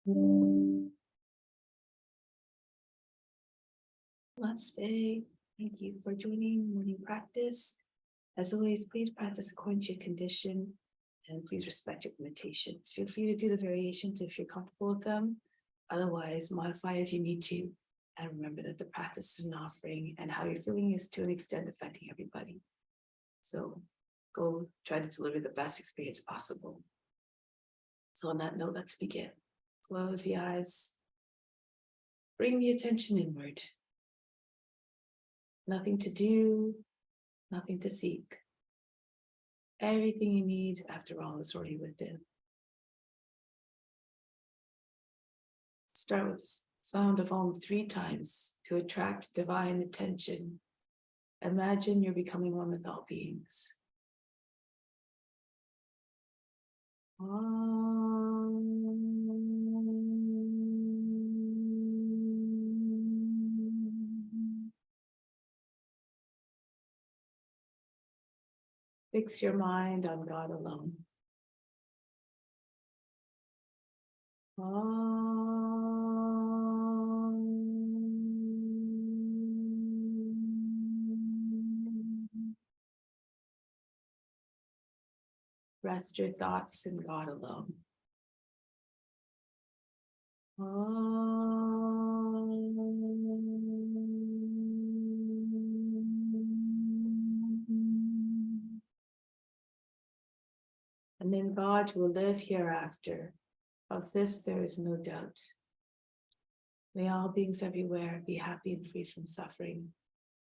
Namaste. Thank you for joining morning practice. As always, please practice according to your condition and please respect your limitations. Feel free to do the variations if you're comfortable with them. Otherwise, modify as you need to. And remember that the practice is an offering and how you're feeling is to an extent affecting everybody. So go try to deliver the best experience possible. So on that note, let's begin. Close the eyes. Bring the attention inward. Nothing to do, nothing to seek. Everything you need, after all, is already within. Start with the sound of Om 3 times to attract divine attention. Imagine you're becoming one with all beings. Fix your mind on God alone. Rest your thoughts in God alone. And then God will live hereafter. Of this there is no doubt. May all beings everywhere be happy and free from suffering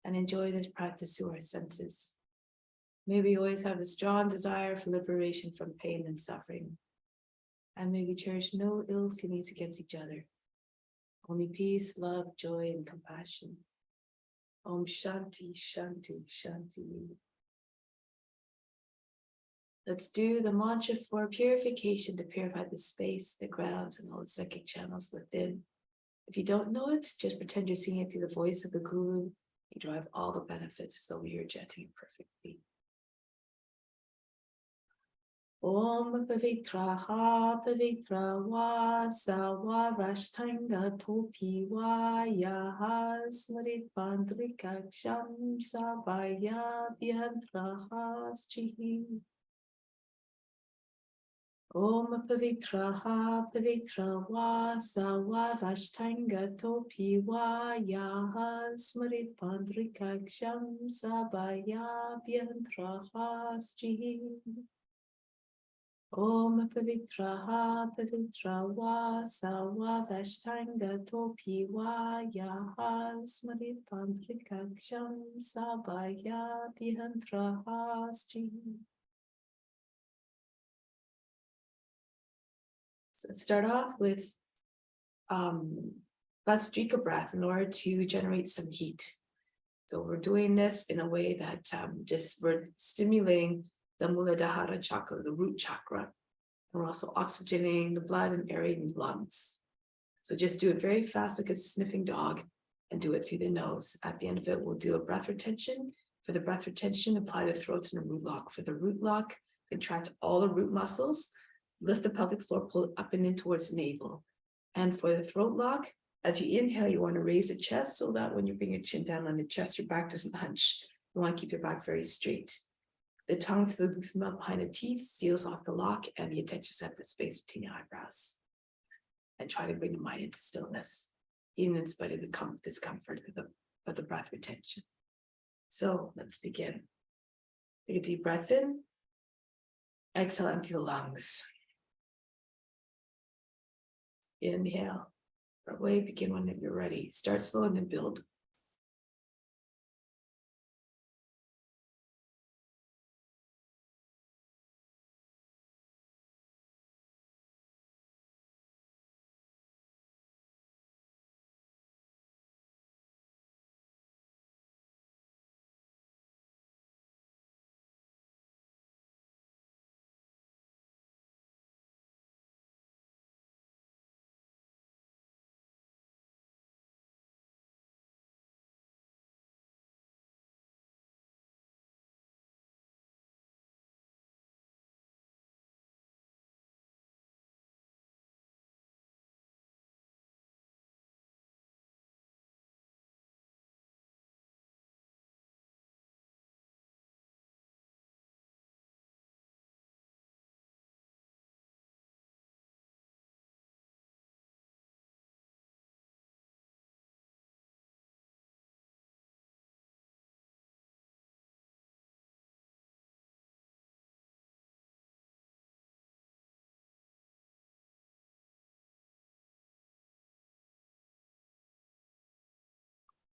and enjoy this practice through our senses. May we always have a strong desire for liberation from pain and suffering. And may we cherish no ill feelings against each other. Only peace, love, joy, and compassion. Om Shanti, Shanti, Shanti. Let's do the mantra for purification to purify the space, the grounds, and all the psychic channels within. If you don't know it, just pretend you're singing it through the voice of the Guru. You derive all the benefits as though you're chanting it perfectly. Om Pavitraha Pavitra Vasa Varashtanga Topi Vaya Smarit Pandrikaksham Savaya Byantraha Strihi. Om Pavitraha Pavitra Vasa Varashtanga Topi Vaya Smarit Pandrikaksham Savaya Byantraha Strihi. Om Pavitraha Pavitra Vasa Vashtanga Topi Vaya Smarit Pandrikaksham Sabaya Byantraha Strihi. So let's start off with Vastrika breath in order to generate some heat. So we're doing this in a way that we're stimulating the Muladhara chakra, the root chakra. And we're also oxygenating the blood and aerating the lungs. So just do it very fast like a sniffing dog and do it through the nose. At the end of it, we'll do a breath retention. For the breath retention, apply the throat and a root lock. For the root lock, contract all the root muscles, lift the pelvic floor, pull it up and in towards the navel. And for the throat lock, as you inhale, you want to raise the chest so that when you bring your chin down on the chest, your back doesn't hunch. You want to keep your back very straight. The tongue to the booth mouth behind the teeth seals off the lock and the attention set the space between your eyebrows. And try to bring the mind into stillness, even in spite of the discomfort of the breath retention. So let's begin. Take a deep breath in. Exhale, empty the lungs. Inhale. Right way, begin when you're ready. Start slow and then build.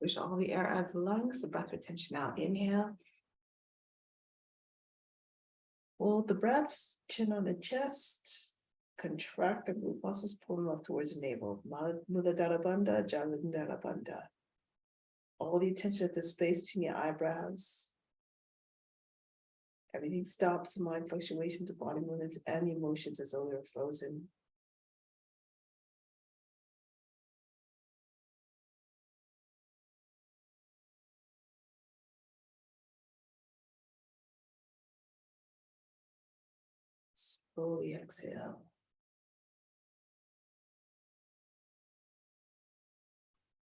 Push all the air out of the lungs, the breath retention out. Inhale. Hold the breath, chin on the chest. Contract the glute muscles, pull them up towards the navel. Muladhara Bandha, Jalandhara Bandha. All the attention at the space between your eyebrows. Everything stops, mind fluctuations of body movements and the emotions as though they're frozen. Slowly exhale.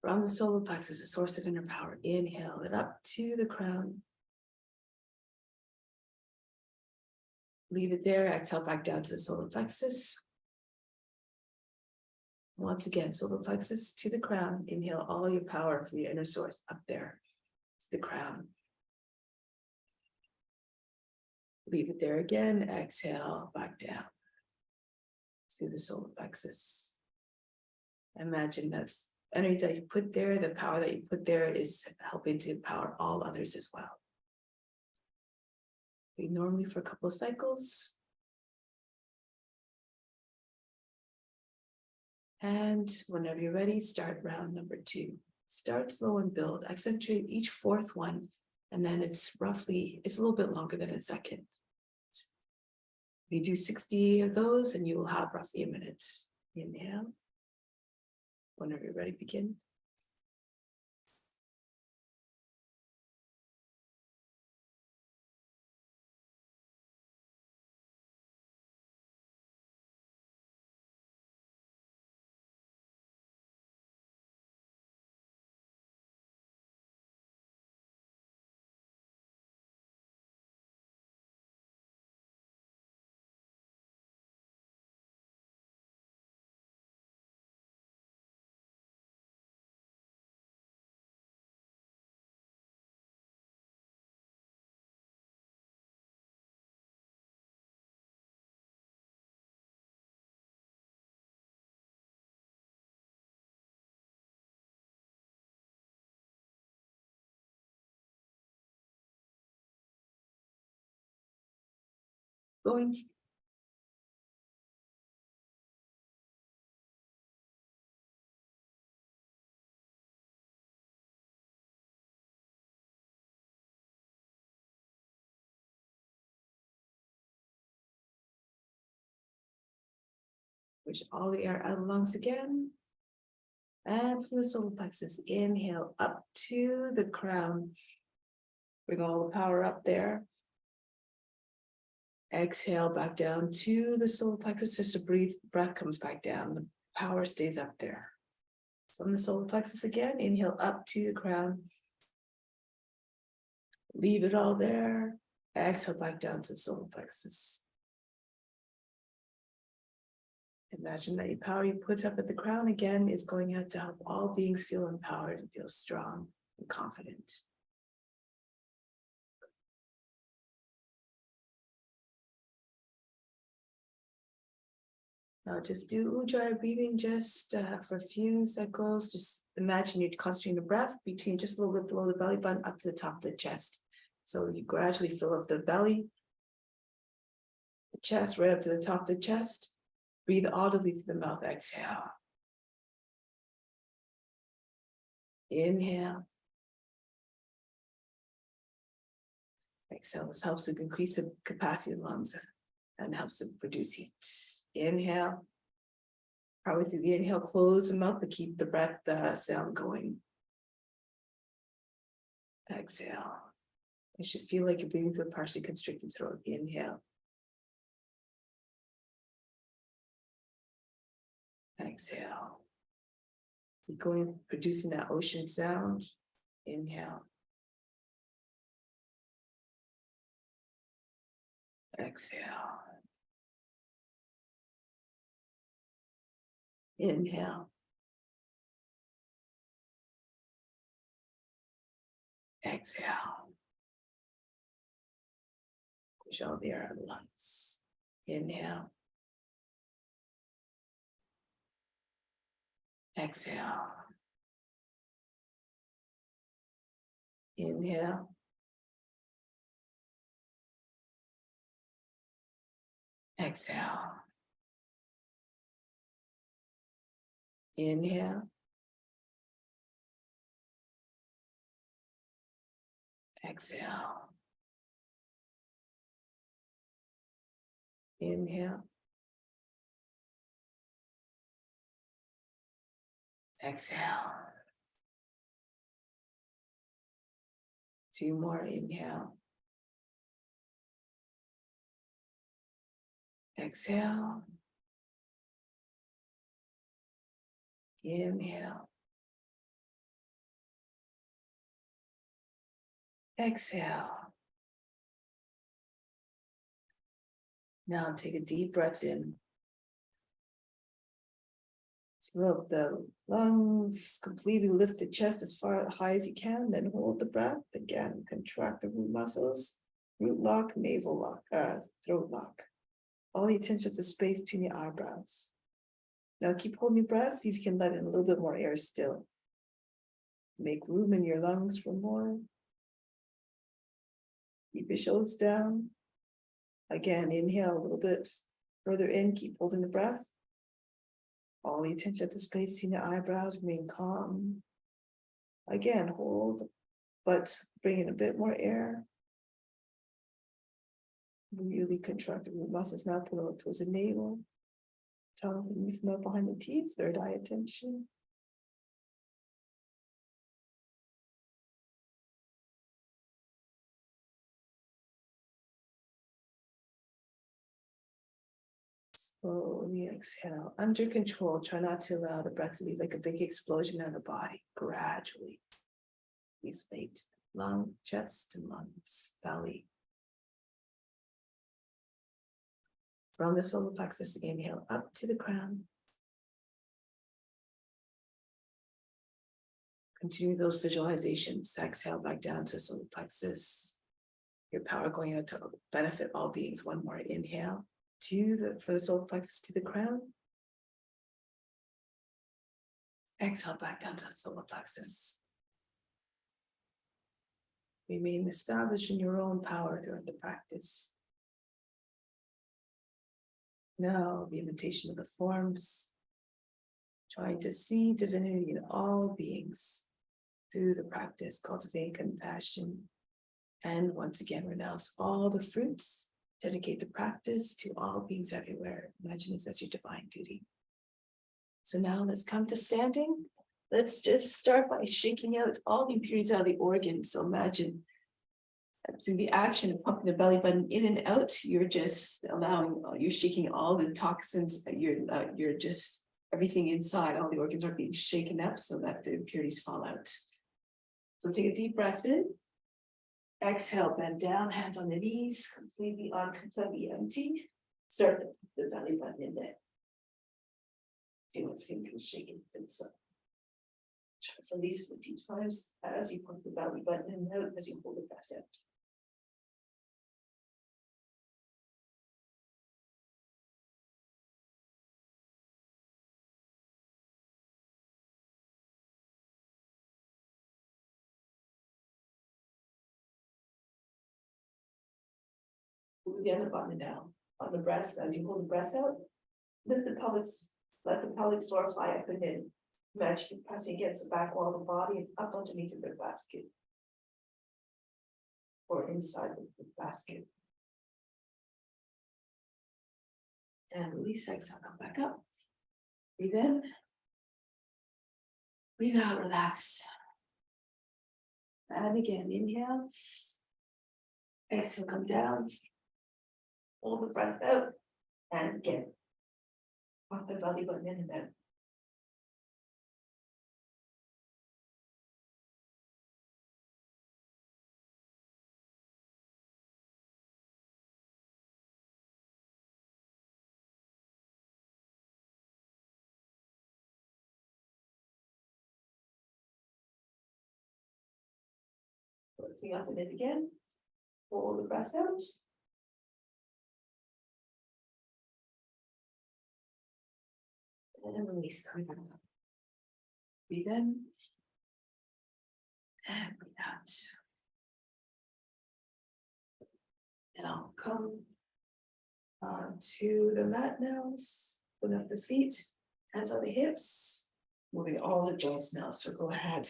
From the solar plexus, the source of inner power. Inhale it up to the crown. Leave it there. Exhale back down to the solar plexus. Once again, solar plexus to the crown. Inhale all your power from your inner source up there to the crown. Leave it there again. Exhale back down to the solar plexus. Imagine that's energy that you put there, the power that you put there is helping to empower all others as well. We normally for a couple of cycles. And whenever you're ready, start round number 2. Start slow and build. Accentuate each fourth one. And then it's a little bit longer than a second. You do 60 of those and you will have roughly a minute. Inhale. Whenever you're ready, begin. Going push all the air out of the lungs again. And from the solar plexus, inhale up to the crown. Bring all the power up there. Exhale back down to the solar plexus. Just to breath comes back down. The power stays up there. From the solar plexus again, inhale up to the crown. Leave it all there. Exhale back down to the solar plexus. Imagine that your power you put up at the crown again is going out to help all beings feel empowered and feel strong and confident. Now just do ujjayi breathing just for a few cycles. Just imagine you're concentrating the breath between just a little bit below the belly button up to the top of the chest. So you gradually fill up the belly, the chest, right up to the top of the chest. Breathe audibly through the mouth. Exhale. Inhale. Exhale. This helps to increase the capacity of the lungs and helps to produce heat. Inhale. Probably through the inhale, close the mouth to keep the breath sound going. Exhale. You should feel like you're breathing through a partially constricted throat. Inhale. Exhale. Keep going, producing that ocean sound. Inhale. Exhale. Inhale. Exhale. Push all the air out of the lungs. Inhale. Exhale. Inhale. Exhale. Inhale. Exhale. Inhale. Exhale. 2 more. Inhale. Exhale. Inhale. Exhale. Now take a deep breath in. Fill up the lungs, completely lift the chest as far high as you can, then hold the breath. Again, contract the root muscles, root lock, navel lock, throat lock. All the attention to the space between the eyebrows. Now keep holding your breath, see if you can let in a little bit more air still. Make room in your lungs for more. Keep your shoulders down. Again, inhale a little bit further in, keep holding the breath. All the attention to space between the eyebrows, remain calm. Again, hold, but bring in a bit more air. Really contract the root muscles now, pull out towards the navel. Tongue beneath the mouth behind the teeth, third eye attention. Slowly exhale, under control. Try not to allow the breath to leave like a big explosion out of the body. Gradually deflate lung, chest, and lungs, belly. From the solar plexus, inhale up to the crown. Continue those visualizations. Exhale back down to solar plexus. Your power going out to benefit all beings. One more inhale for the solar plexus to the crown. Exhale back down to the solar plexus. Remain established in your own power throughout the practice. Now, the invitation of the forms, trying to see divinity in all beings through the practice, cultivating compassion, and once again, renounce all the fruits, dedicate the practice to all beings everywhere. Imagine this as your divine duty. So now let's come to standing. Let's just start by shaking out all the impurities out of the organs. So imagine through the action of pumping the belly button in and out, you're just allowing, you're shaking all the toxins, you're just, everything inside, all the organs are being shaken up so that the impurities fall out. So take a deep breath in. Exhale, bend down, hands on the knees, completely empty. Start the belly button in there. Feel everything shaking inside. Try for these 50 times as you pump the belly button in and out, as you hold the breath out. Move the other button down on the breath as you hold the breath out. Lift the pelvis, let the pelvic floor fly up and in. Imagine pressing against the back wall of the body and up underneath the rib basket. Or inside the rib basket. And release, exhale, come back up. Breathe in. Breathe out, relax. And again, inhale. Exhale, come down. Hold the breath out. And again. Pump the belly button in and out. Closing up and in again. Hold the breath out. And release. Breathe in. And breathe out. come to the mat now. Put up the feet, hands on the hips, moving all the joints now. So go ahead.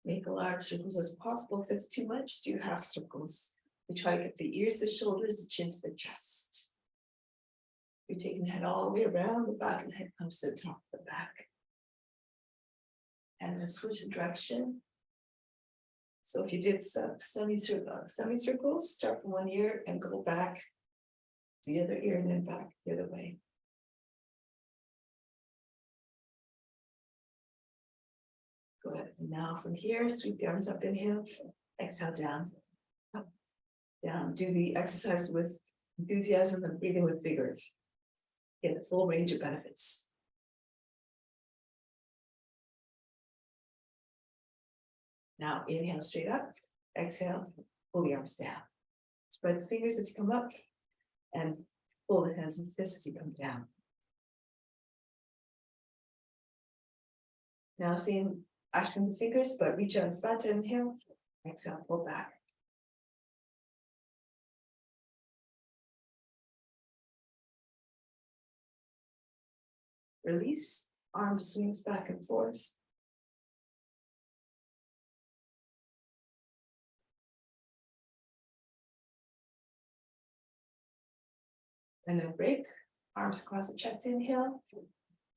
Make a large circles as possible. If it's too much, do half circles. We try to get the ears, the shoulders, the chin to the chest. You're taking the head all the way around, the back of the head comes to the top of the back. And then switch the direction. So if you did semicircles, start from one ear and go back to the other ear and then back the other way. Go ahead. And now from here, sweep the arms up, inhale, exhale down, up, down. Do the exercise with enthusiasm and breathing with vigor. Get the full range of benefits. Now inhale straight up, exhale, pull the arms down. Spread the fingers as you come up and pull the hands and fists as you come down. Now same action with the fingers, but reach out in front, inhale, exhale, pull back. Release, arm swings back and forth. And then break, arms across the chest, inhale,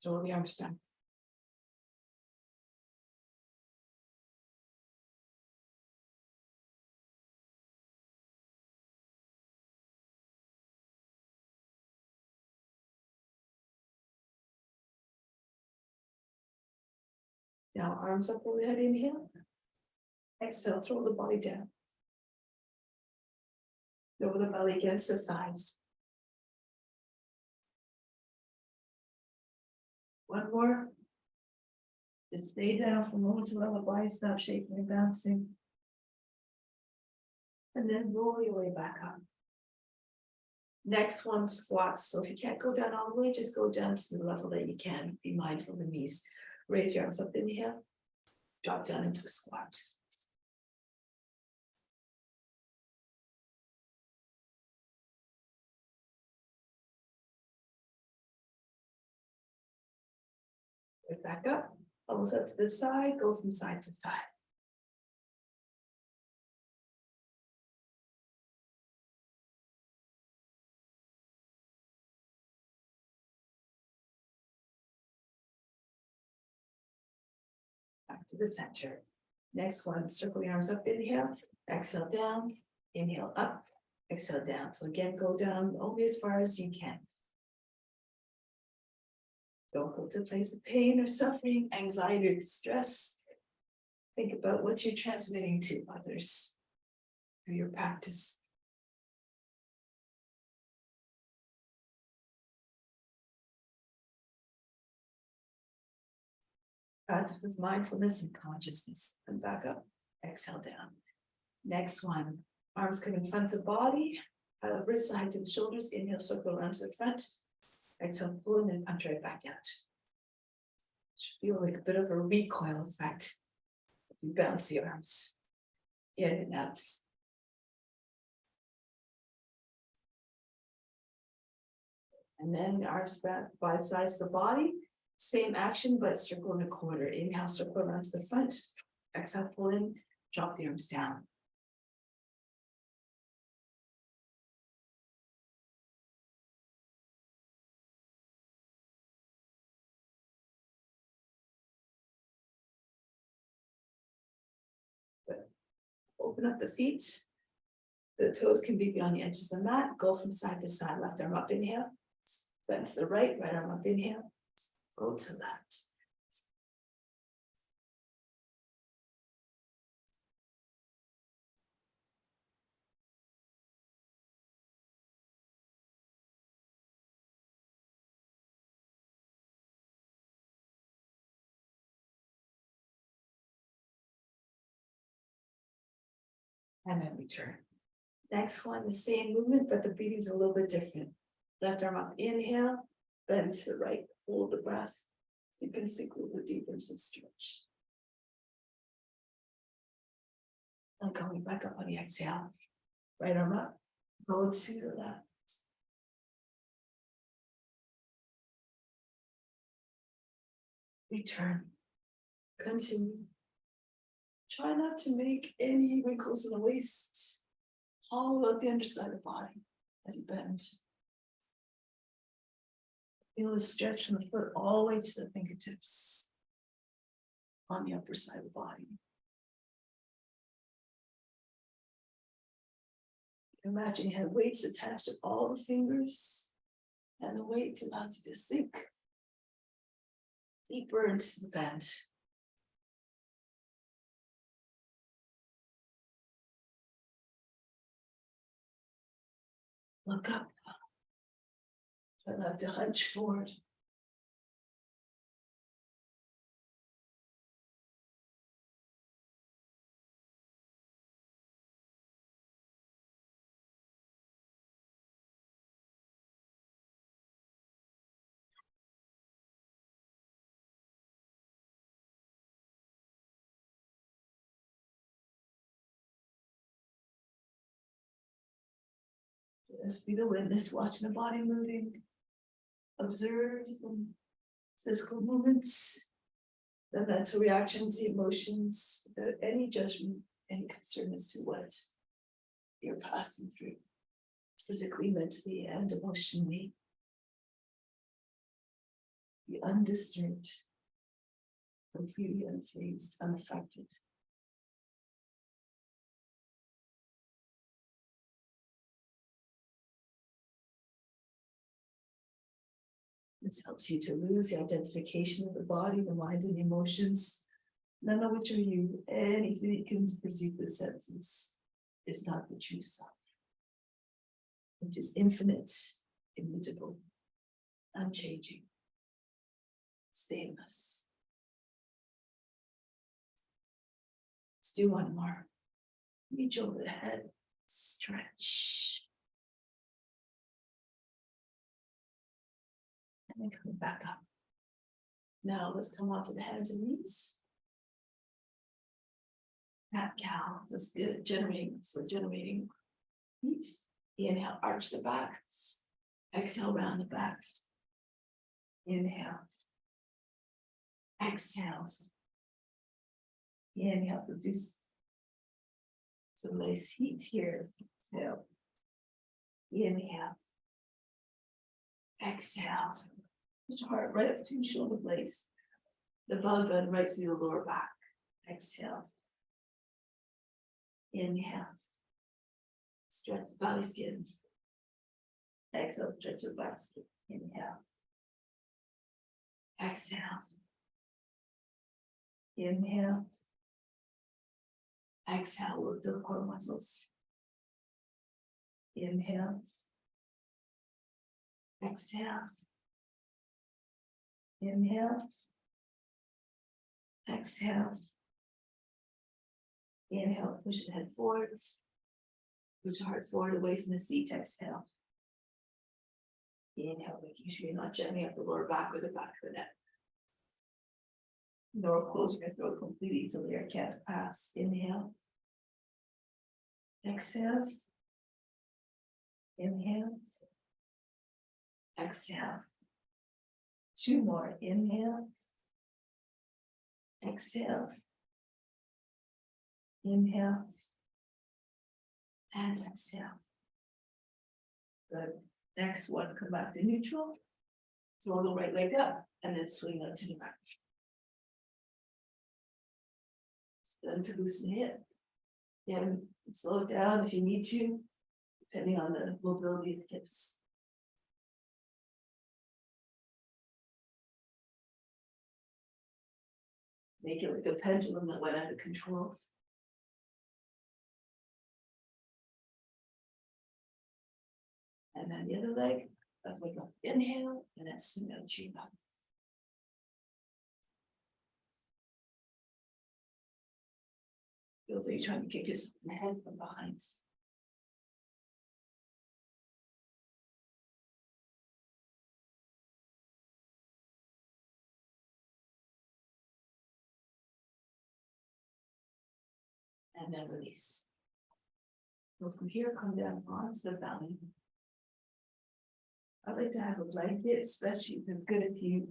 throw the arms down. Now arms up overhead, inhale. Exhale, throw the body down. Throw the belly against the thighs. One more. Just stay down for a moment to let the body stop shaking and bouncing. And then roll your way back up. Next one, squats. So if you can't go down all the way, just go down to the level that you can. Be mindful of the knees. Raise your arms up, inhale. Drop down into a squat. Right back up, almost up to the side, go from side to side. Back to the center. Next one, circle the arms up, inhale, exhale down, inhale up, exhale down. So again, go down only as far as you can. Don't go to a place of pain or suffering, anxiety or distress. Think about what you're transmitting to others through your practice. Practice with mindfulness and consciousness. And back up, exhale down. Next one, arms come in front of the body, wrist side to the shoulders, inhale, circle around to the front. Exhale, pull and then punch right back out. Should feel like a bit of a recoil effect. You bounce the arms in and out. And then arms back by the sides of the body. Same action, but circle in a quarter. Inhale, circle around to the front. Exhale, pull in, drop the arms down. Open up the feet. The toes can be beyond the edges of the mat. Go from side to side. Left arm up, inhale. Bend to the right, right arm up, inhale. Go to left. And then return. Next one, the same movement, but the breathing is a little bit different. Left arm up, inhale, bend to the right, hold the breath. You can sink a little bit deeper into the stretch. And coming back up on the exhale. Right arm up, Go to the left. Return. Continue. Try not to make any wrinkles in the waist. Hollow out the underside of the body as you bend. Feel the stretch from the foot all the way to the fingertips on the upper side of the body. Imagine you have weights attached to all the fingers, and the weight allows you to sink deeper into the bend. Look up. Try not to hunch forward. Just be the witness, watching the body moving. Observe the physical movements, the mental reactions, the emotions, without any judgment, any concern as to what you're passing through, physically, mentally, and emotionally. Be undisturbed, completely unfazed, unaffected. This helps you to lose the identification of the body, the mind, and the emotions, none of which are you. Anything you can perceive with senses is not the true self, which is infinite, immutable, unchanging, stainless. Let's do one more. Reach over the head, stretch. And then coming back up. Now let's come onto the hands and knees. Cat cow, that's good. Generating heat. Inhale, arch the back. Exhale, round the back. Inhale. Exhale. Inhale, produce some nice heat here. Exhale. Inhale. Exhale. Push heart right up to your shoulder blades. The belly button right through the lower back. Exhale. Inhale. Stretch the belly skin. Exhale, stretch the back skin. Inhale. Exhale. Inhale. Exhale, work the core muscles. Inhale. Exhale. Inhale. Exhale. Inhale, push the head forwards. Push the heart forward away from the seat. Exhale. Inhale, making sure you're not jamming up the lower back or the back of the neck. Nor closing your throat completely till the air can't pass. Inhale. Exhale. Inhale. Exhale. Two more. Inhale. Exhale. Inhale. And exhale. Good. Next one, come back to neutral. Throw the right leg up and then swing out to the back. Then to loosen the hip. Again, slow it down if you need to, depending on the mobility of the hips. Make it like a pendulum that went out of control. And then the other leg, that's like an inhale, and then swing out to your back. Feel like you're trying to kick yourself in the head from behind. And then release. So from here, come down onto the belly. I like to have a blanket, especially if it's good if you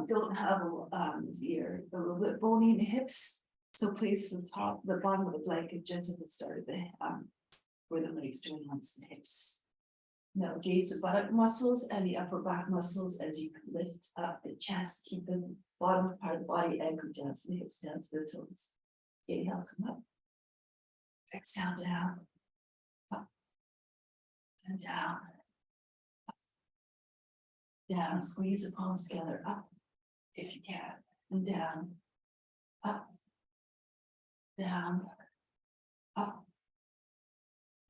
don't have if you're a little bit bony in the hips. So place the bottom of the blanket just at the start of the where the legs join onto the hips. Now engage the buttock muscles and the upper back muscles as you lift up the chest, keep the bottom part of the body anchored down from the hips down to the toes. Inhale, come up. Exhale down. Up. And down. Up. Down. Squeeze the palms together. Up. If you can. And down. Up. Down. Up.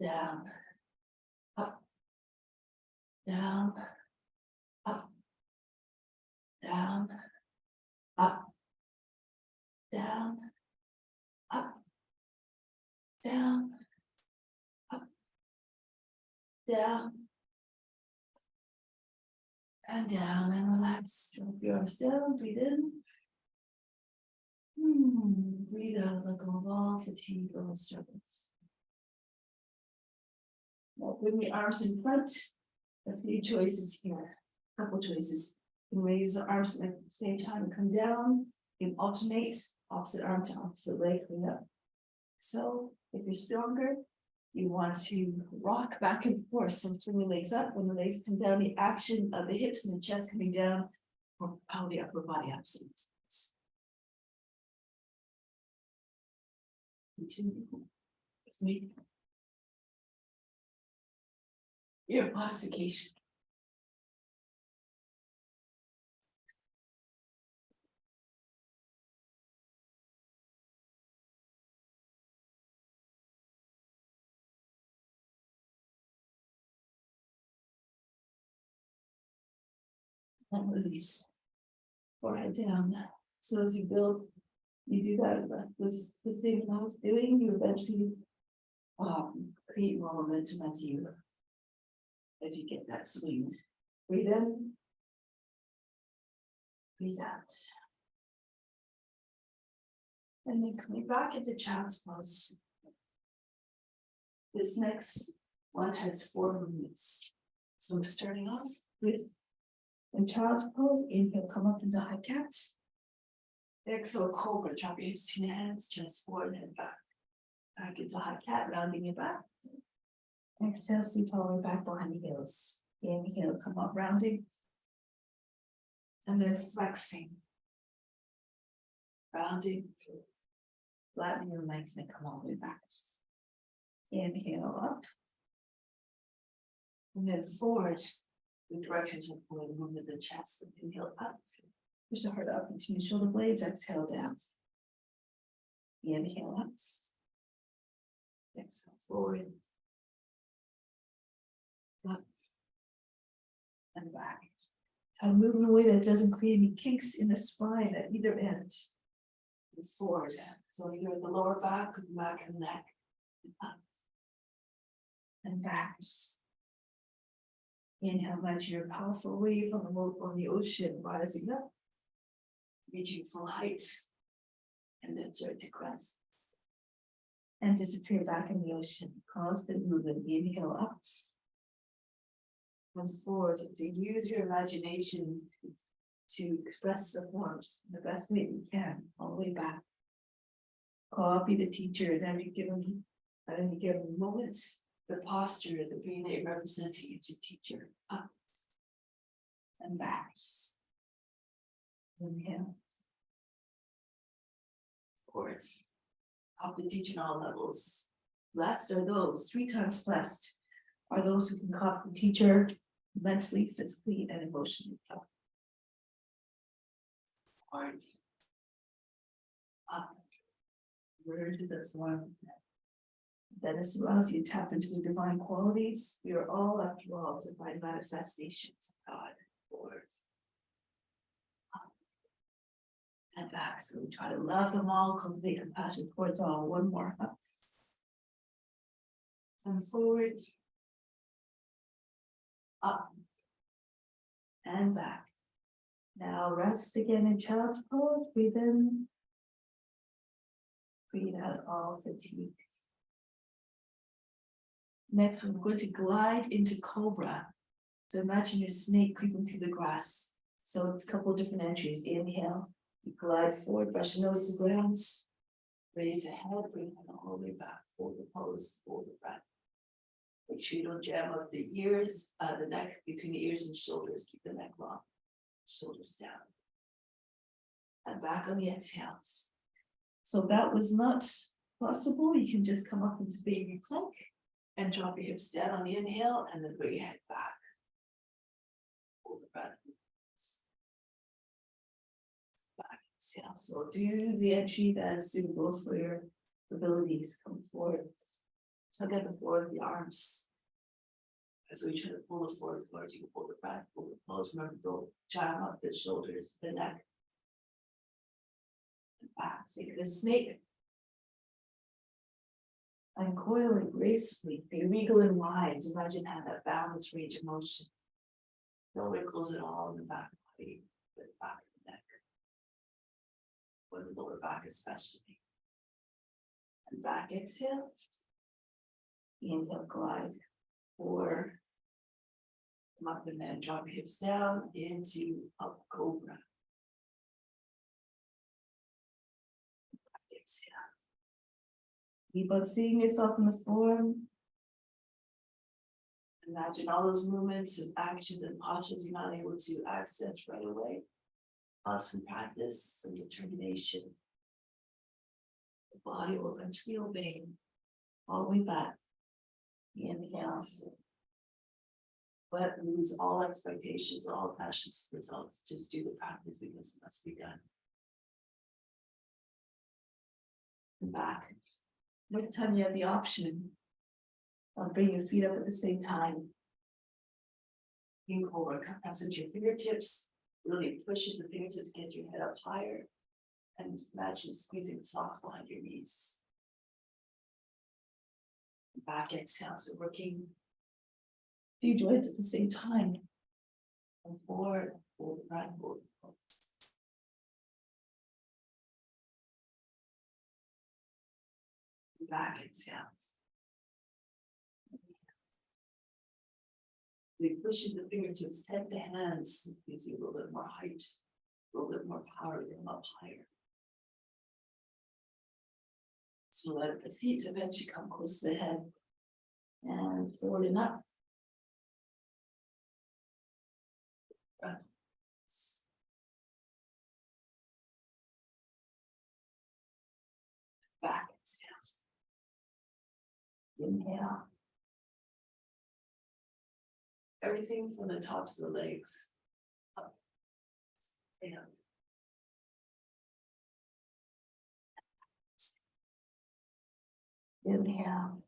Down. Up. Down. Up. Down. Up. Down. Up. Down. Up. Down. And down and relax. Drop your arms down, breathe in. Breathe out, let go of all fatigue, all struggles. Now bring your arms in front. A few choices here. A couple choices. You can raise the arms at the same time and come down. You can alternate opposite arm to opposite leg, clean up. So if you're stronger, you want to rock back and forth. So swing your legs up. When the legs come down, the action of the hips and the chest coming down will propel the upper body up. Continue with me. Your modification. And release. Forehead down. So as you build, you do that. This the thing I was doing. You eventually create more momentum as you get that swing. Breathe in. Breathe out. And then coming back into child's pose. This next one has 4 movements. So we're starting off with in child's pose. Inhale, come up into high cat. Exhale, cobra. Drop your hips to your hands, chest forward, head back. Back into high cat, rounding your back. Exhale, seat all the way back behind the heels. Inhale, come up, rounding. And then flexing. Rounding. Flatten your legs and come all the way back. Inhale up. And then forward. The directions of the movement of the chest. Inhale up. Push the heart up into your shoulder blades. Exhale down. Inhale up. Exhale forward. Up. And back. Try to move in a way that doesn't create any kinks in the spine at either end. And forward. So you're at the lower back, back and neck. And up. And back. Inhale, imagine your powerful wave on the ocean rising up, reaching full height, and then start to crest. And disappear back in the ocean. Constant movement. Inhale up. And forward. To use your imagination to express the forms the best way you can, all the way back. Copy the teacher at any given moment. The posture, the being that you're representing is your teacher. Up and back. Inhale. Forward. Copy the teacher on all levels. Blessed are those, 3 times blessed, are those who can copy the teacher mentally, physically, and emotionally. Forward. Up. Word to the form. That this allows you to tap into the divine qualities. We are all, after all, divine manifestations of God. Forward. Up. And back. So we try to love them all, cultivate compassion towards all. One more. Up. And forward. Up. And back. Now rest again in child's pose. Breathe in. Breathe out all fatigue. Next, we're going to glide into cobra. So imagine your snake creeping through the grass. So it's a couple of different entries. Inhale, you glide forward, brush the nose to the ground, raise the head, bring it all the way back, fold the pose, fold the breath. Make sure you don't jam up the ears, the neck between the ears and shoulders. Keep the neck long, shoulders down. And back on the exhales. So that was not possible. You can just come up into baby plank and drop your hips down on the inhale and then bring your head back. Hold the breath. Back, exhale. So do the entry that is suitable for your abilities. Come forward. Tug at the floor of the arms. As we try to pull the forward towards you, pull the back, pull the pose. Remember, don't jam up the shoulders, the neck. And back. Think of a snake. Uncoiling gracefully, be regal and wide. Imagine how that balance, range of motion. No wrinkles at all in the back body, the back of the neck, or the lower back especially. And back exhale. Inhale, glide, or come up and then drop your hips down into up cobra. Back exhale. Keep on seeing yourself in the form. Imagine all those movements and actions and postures you're not able to access right away. Some practice, some determination. The body will eventually obey. All the way back. Inhale. But lose all expectations, all passions, results. Just do the practice because it must be done. And back. Next time you have the option, bring your feet up at the same time. King cobra, press into your fingertips. Really pushing the fingertips, get your head up higher. And imagine squeezing the socks behind your knees. Back exhale, so working a few joints at the same time. And forward, hold the breath, hold the pose. Back exhales. We push the fingertips, head to hands. This gives you a little bit more height, a little bit more power, to come up higher. So let the feet eventually come close to the head and forward and up. Back exhales. Inhale. Everything from the tops of the legs up and inhale.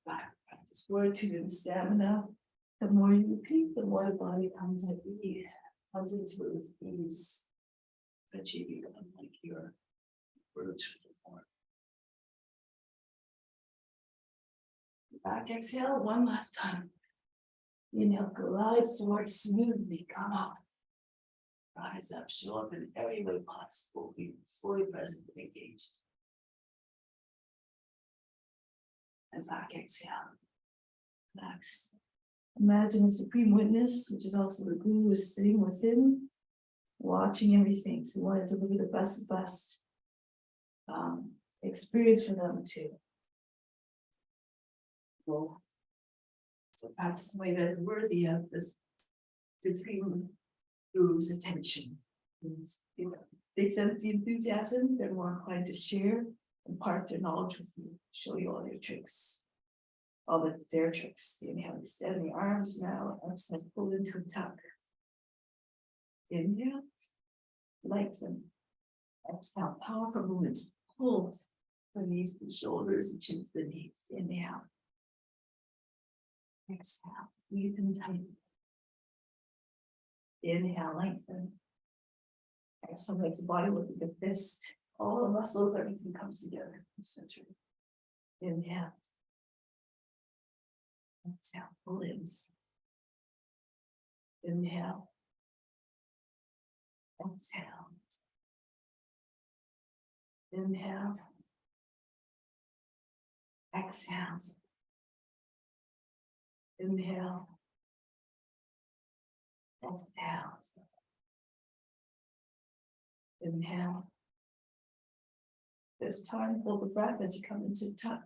Back, practice fortitude and stamina. The more you repeat, the more the body comes into it with ease. Achieving unlike your roots form. Back exhale one last time. Inhale, glide forward smoothly, come up. Rise up, show up in every way possible. Be fully present and engaged. And back exhale. Relax. Imagine the Supreme Witness, which is also the Guru, is sitting within, watching everything. So we wanted to deliver the best experience for them too. Well, so that's the way that worthy of this Supreme Guru's attention. You know, they sense the enthusiasm, they're more inclined to share, impart their knowledge with you, show you all their tricks. All their tricks. Inhale, extend the arms now. Exhale, pull into a tuck. Inhale, lengthen. Exhale, powerful movements. Pull the knees to the shoulders and chin to the knees. Inhale. Exhale, squeeze and tighten. Inhale, lengthen. Exhale, make the body look like a fist. All the muscles, everything comes together in the center. Inhale. Exhale, pull in. Inhale. Exhale. Inhale. Exhale. Inhale. Exhale. Inhale. This time, hold the breath as you come into tuck.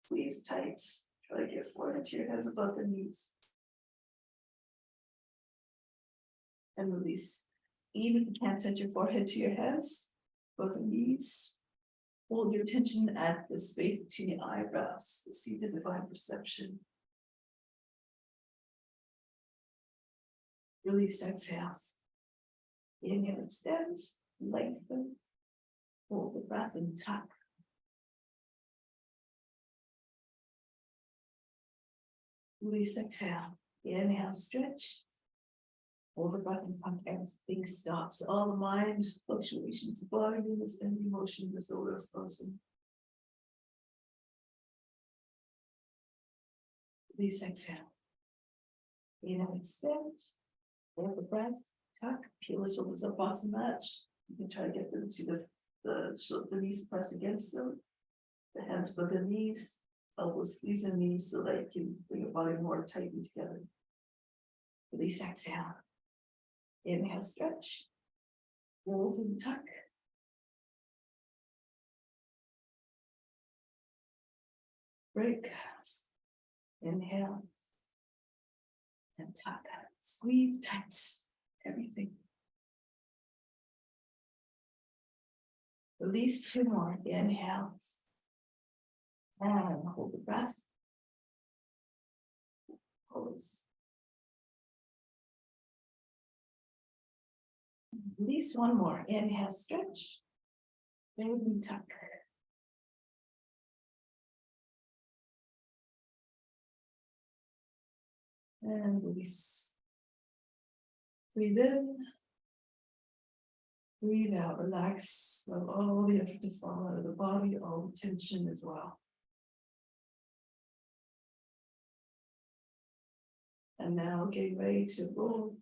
Squeeze tight. Try to get forehead to your head above the knees. And release. Even if you can't touch your forehead to your hands, both the knees. Hold your attention at the space between your eyebrows, the seat of divine perception. Release, exhale. Inhale, extend, lengthen. Hold the breath and tuck. Release, exhale. Inhale, stretch. Hold the breath and tuck. Everything stops. All the mind fluctuations, the body movements, and emotion is over frozen. Release, exhale. Inhale, extend. Hold the breath, tuck. Peel the shoulders up off the mat. You can try to get them to the knees press against them. The hands above the knees, elbows squeeze the knees so that you can bring your body more tightly together. Release, exhale. Inhale, stretch. Hold and tuck. Break. Inhale. And tuck. Squeeze tight. Everything. Release, 2 more. Inhale. And hold the breath. Pose. Release, 1 more. Inhale, stretch. Baby tuck. And release. Breathe in. Breathe out. Relax. Let all the effort to fall out of the body, all the tension as well. And now get ready to roll.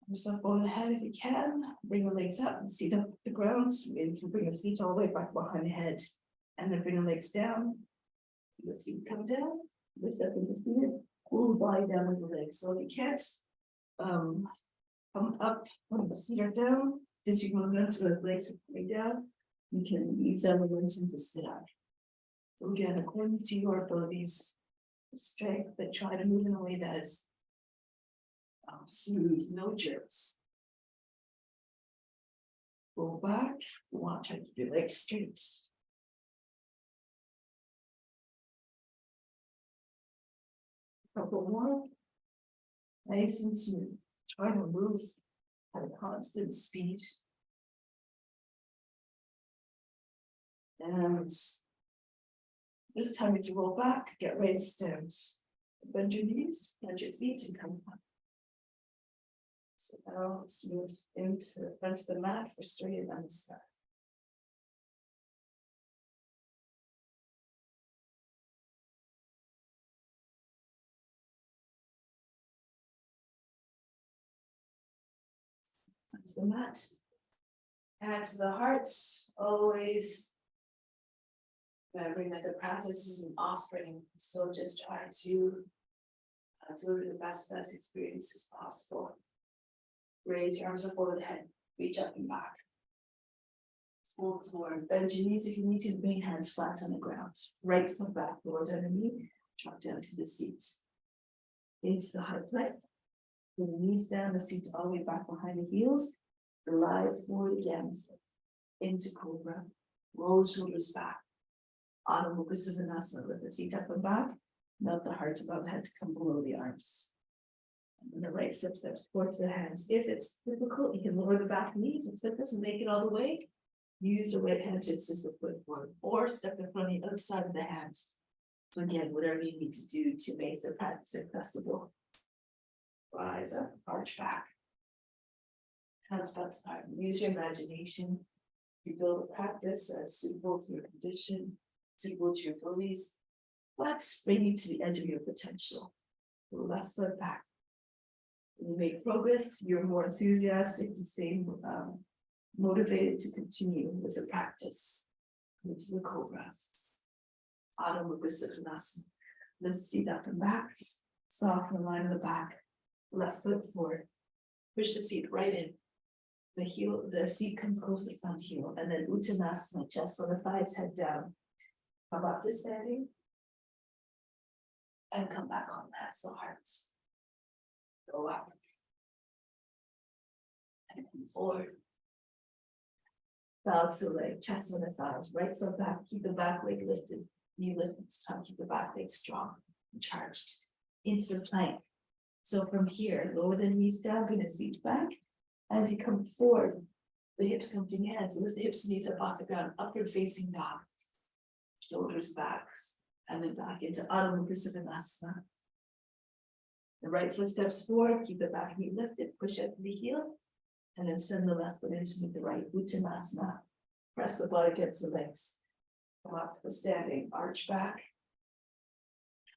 Arms up over the head if you can. Bring the legs up and seat up the ground. Maybe you can bring the feet all the way back behind the head. And then bring the legs down. The feet come down. Lift up in the feet. Pull the body down with the legs. So you can't come up when the feet are down. Just you momentum to the legs are coming down. You can use that momentum to sit up. So again, according to your abilities, strength, but try to move in a way that is smooth, no jerks. Go back. You want to try to keep your legs straight. Couple more. Nice and smooth. Try to move at a constant speed. And this time to roll back, get ready to stand. Bend your knees, bend your feet, and come up. So now let's move into the front of the mat for straight and start. Onto the mat. Hands to the heart, always remembering that the practice is an offering. So just try to deliver the best experience as possible. Raise your arms up over the head, reach up and back. Fold forward, bend your knees if you need to, bring hands flat on the ground. Right foot back, lower down the knee, drop down to the seat. Into the high plank. Bring the knees down, the seats all the way back behind the heels. Glide forward again. Into cobra. Roll the shoulders back. Adho Mukha Sivanasana, lift the seat up and back. Melt the heart above head to come below the arms. And then the right foot steps towards the hands. If it's difficult, you can lower the back knees and flip this and make it all the way. Use the right hand to assist the foot forward, or step in front of the outside of the hands. So again, whatever you need to do to make the practice accessible. Rise up, arch back. Hands back side. Use your imagination to build a practice that's suitable for your condition, suitable to your abilities, but bring you to the edge of your potential. Left foot back. You make progress, you're more enthusiastic, you stay motivated to continue with the practice. Into the cobra. Adho Mukha Siddhanasana. Lift the seat up and back. Soften the line of the back. Left foot forward. Push the seat right in. The seat comes close to the front heel, and then Uttanasana, chest on the thighs, head down. Come up to standing. And come back on, that's the heart. Go up. And come forward. Bow to the leg, chest on the thighs, right foot back, keep the back leg lifted, knee lifted this time, keep the back leg strong and charged into the plank. So from here, lower the knees down, bring the feet back. As you come forward, the hips come to your hands, lift the hips and knees up off the ground, upward facing dog. Shoulders back, and then back into Adho Mukha Siddhanasana. The right foot steps forward, keep the back knee lifted, push up the heel. And then send the left foot in to meet the right, Uttanasana. Press the butt against the legs. Come up to the standing, arch back.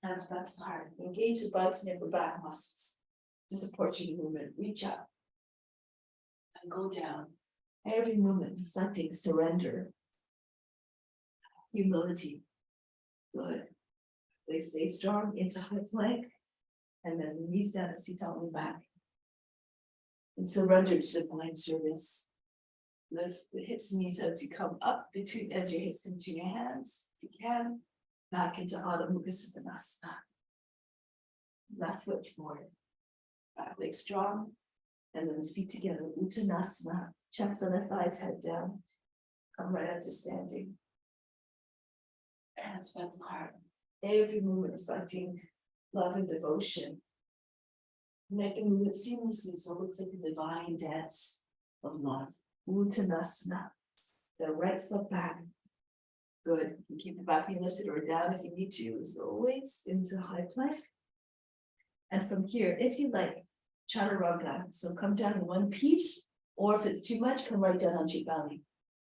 Hands back hard. Engage the buttocks and upper back muscles to support your movement. Reach up and go down. Every movement reflecting surrender, humility. Good. They stay strong into high plank. And then knees down and seat on the back. And surrender to divine service. Lift the hips and knees as you come up between, as your hips come to your hands, if you can, back into Adho Mukha Siddhanasana. Left foot forward, back leg strong, and then the feet together, Uttanasana, chest on the thighs, head down, come right up to standing. Hands back hard. Every movement reflecting love and devotion. Make the movement seamlessly so it looks like a divine dance of love. Uttanasana. The right foot back. Good. You keep the back knee lifted or down if you need to, as always, into high plank. And from here, if you like, chaturanga. So come down in one piece, or if it's too much, come right down onto your belly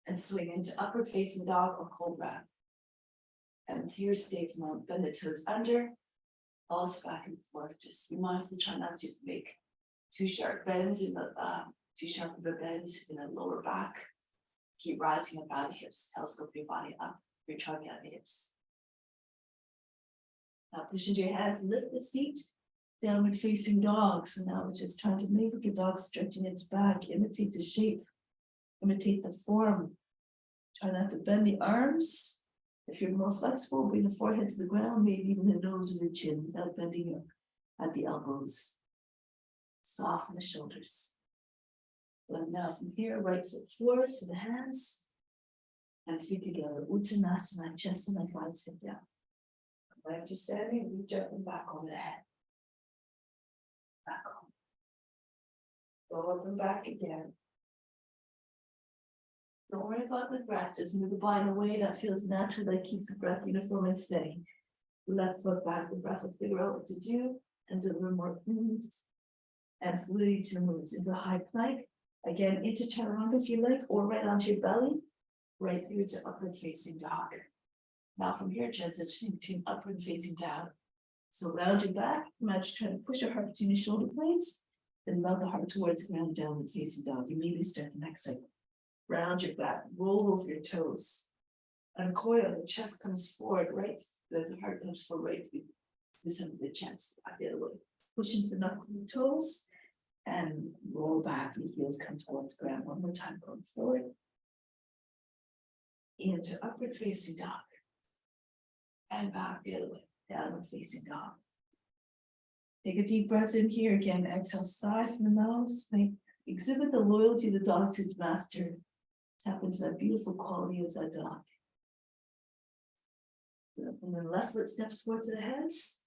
and swing into upward facing dog or cobra. And here, stay for a moment, bend the toes under. Also back and forth, just be mindful, try not to make too sharp bends in the too sharp of a bend in the lower back. Keep rising up out of the hips, telescope your body up, your trunk out of the hips. Now push into your hands, lift the seat, downward facing dog. So now we're just trying to make your dog stretching its back, imitate the shape, imitate the form. Try not to bend the arms. If you're more flexible, bring the forehead to the ground, maybe even the nose or the chin without bending at the elbows. Soften the shoulders. And now from here, right foot forward to the hands and feet together. Uttanasana, chest and the thighs, sit down. Right to standing, reach up and back over the head. Back on. Go up and back again. Don't worry about the breath, just move the body in a way that feels natural, that keeps the breath uniform and steady. Left foot back, the breath will figure out what to do and deliver more movements and fluidity to the movements into high plank. Again, into chaturanga if you like, or right onto your belly, right through to upward facing dog. Now from here, transitioning between upward facing down. So round your back, imagine trying to push your heart between your shoulder blades, then melt the heart towards the ground, downward facing dog. Immediately start the next cycle. Round your back, roll over your toes. Uncoil, the chest comes forward, right? The heart comes forward, right? The center of the chest, back the other way. Push into the knuckles and toes and roll back. The heels come towards the ground. One more time, going forward. Into upward facing dog. And back the other way, downward facing dog. Take a deep breath in here again. Exhale, sigh from the mouth. Exhibit the loyalty of the dog to its master. Tap into that beautiful quality of that dog. And then left foot steps forward to the hands.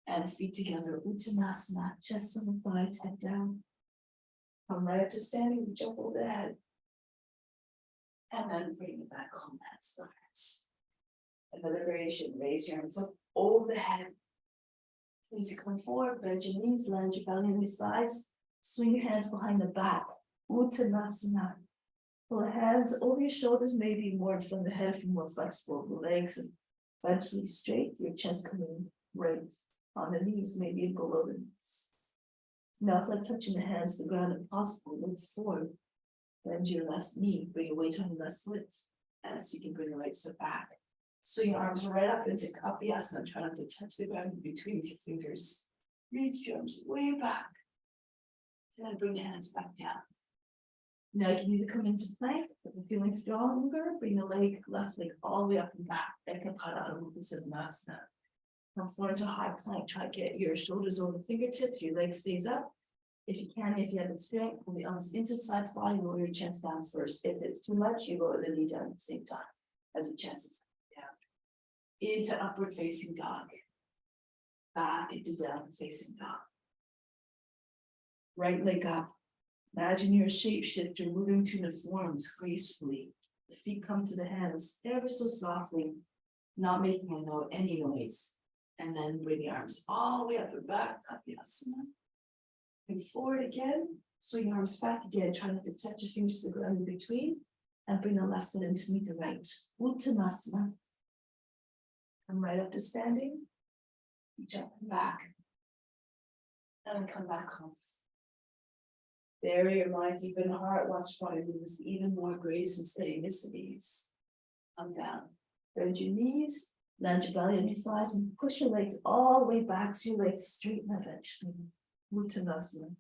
And feet together. Uttanasana, chest on the thighs, head down. Come right up to standing, jump over the head. And then bring it back home. That's the heart. Another variation, raise your arms up over the head. As you come forward, bend your knees, land your belly on your sides. Swing your hands behind the back. Uttanasana. Pull the hands over your shoulders, maybe more in front of the head if you're more flexible. The legs and eventually straight, your chest coming right on the knees, maybe below the knees. Now if like touching the hands to the ground if possible, look forward. Bend your left knee, bring your weight on your left foot. As you can bring your right foot back. Swing your arms right up into Kapiyasana. Try not to touch the ground in between your fingers. Reach your arms way back. And then bring the hands back down. Now you can either come into plank, if you're feeling stronger, bring the left leg all the way up and back. Ekapadamupasadhanasana. Come forward to high plank. Try to get your shoulders over the fingertips, your leg stays up. If you can, if you have the strength, pull the arms into the sides body, lower your chest down first. If it's too much, you lower the knee down at the same time as the chest is down. Into upward facing dog. Back into down facing dog. Right leg up. Imagine you're a shapeshifter moving to the forms gracefully. The feet come to the hands ever so softly, not making any noise. And then bring the arms all the way up and back, Kapiyasana. And forward again, swing your arms back again, try not to touch your fingers to the ground in between, and bring the left foot in to meet the right. Uttanasana. Come right up to standing, reach up and back, and then come back home. Bury your mind deep in the heart, watch body moves even more grace and steadiness at ease. Come down, bend your knees, land your belly on your thighs, and push your legs all the way back so your legs straighten eventually. Uttanasana.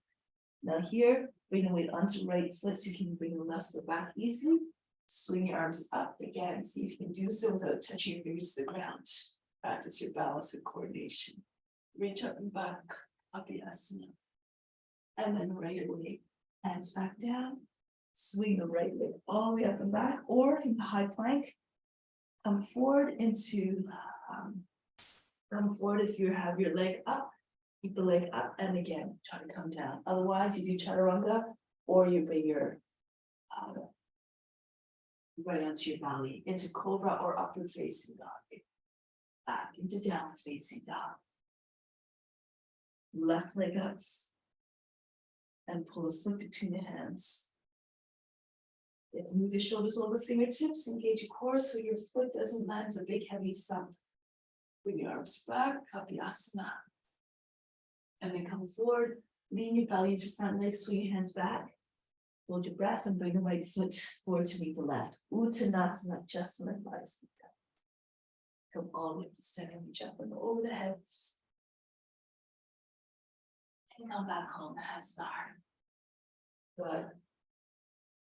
Now here, bring the weight onto the right foot so you can bring the left foot back easily. Swing your arms up again. See if you can do so without touching your fingers to the ground. Practice your balance and coordination. Reach up and back, Kapiyasana. And then right away, hands back down. Swing the right leg all the way up and back, or in the high plank. Come forward into, come forward if you have your leg up. Keep the leg up and again, try to come down. Otherwise, you do chaturanga or you bring your right onto your belly into cobra or upward facing dog. Back into downward facing dog. Left leg up and pull the foot between the hands. You have to move your shoulders over fingertips, engage your core so your foot doesn't land a big heavy thump. Bring your arms back, Kapiyasana. And then come forward, lean your belly into front leg, swing your hands back. Hold your breath and bring the right foot forward to meet the left. Uttanasana, just like thighs. Come all the way to center, reach up and over the heads. And come back home, hands to the heart. Good.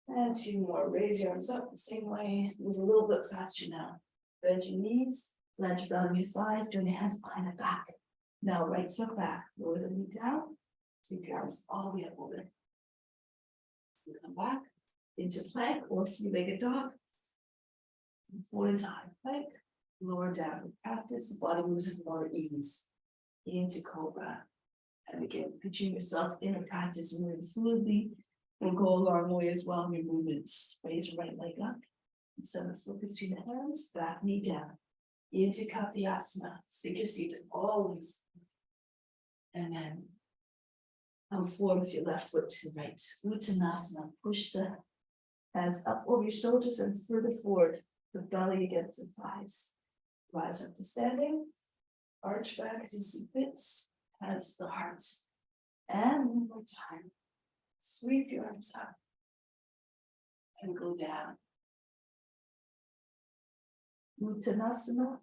And two more, raise your arms up the same way, move a little bit faster now. Bend your knees, land your belly on your thighs, join your hands behind the back. Now right foot back, lower the knee down, sweep your arms all the way up over. You come back into plank or three-legged dog. And forward into high plank, lower down. Practice, the body moves with more ease. Into cobra. And again, picturing yourself in a practice moving fluidly will go a long way as well in your movements. Raise your right leg up. And send the foot between the hands, back knee down. Into Kapiyasana, sink your seat always. And then come forward with your left foot to the right. Uttanasana, push the hands up over your shoulders and further forward, the belly against the thighs. Rise up to standing, arch back as you see fit, hands to the heart. And one more time, sweep your arms up and go down. Uttanasana,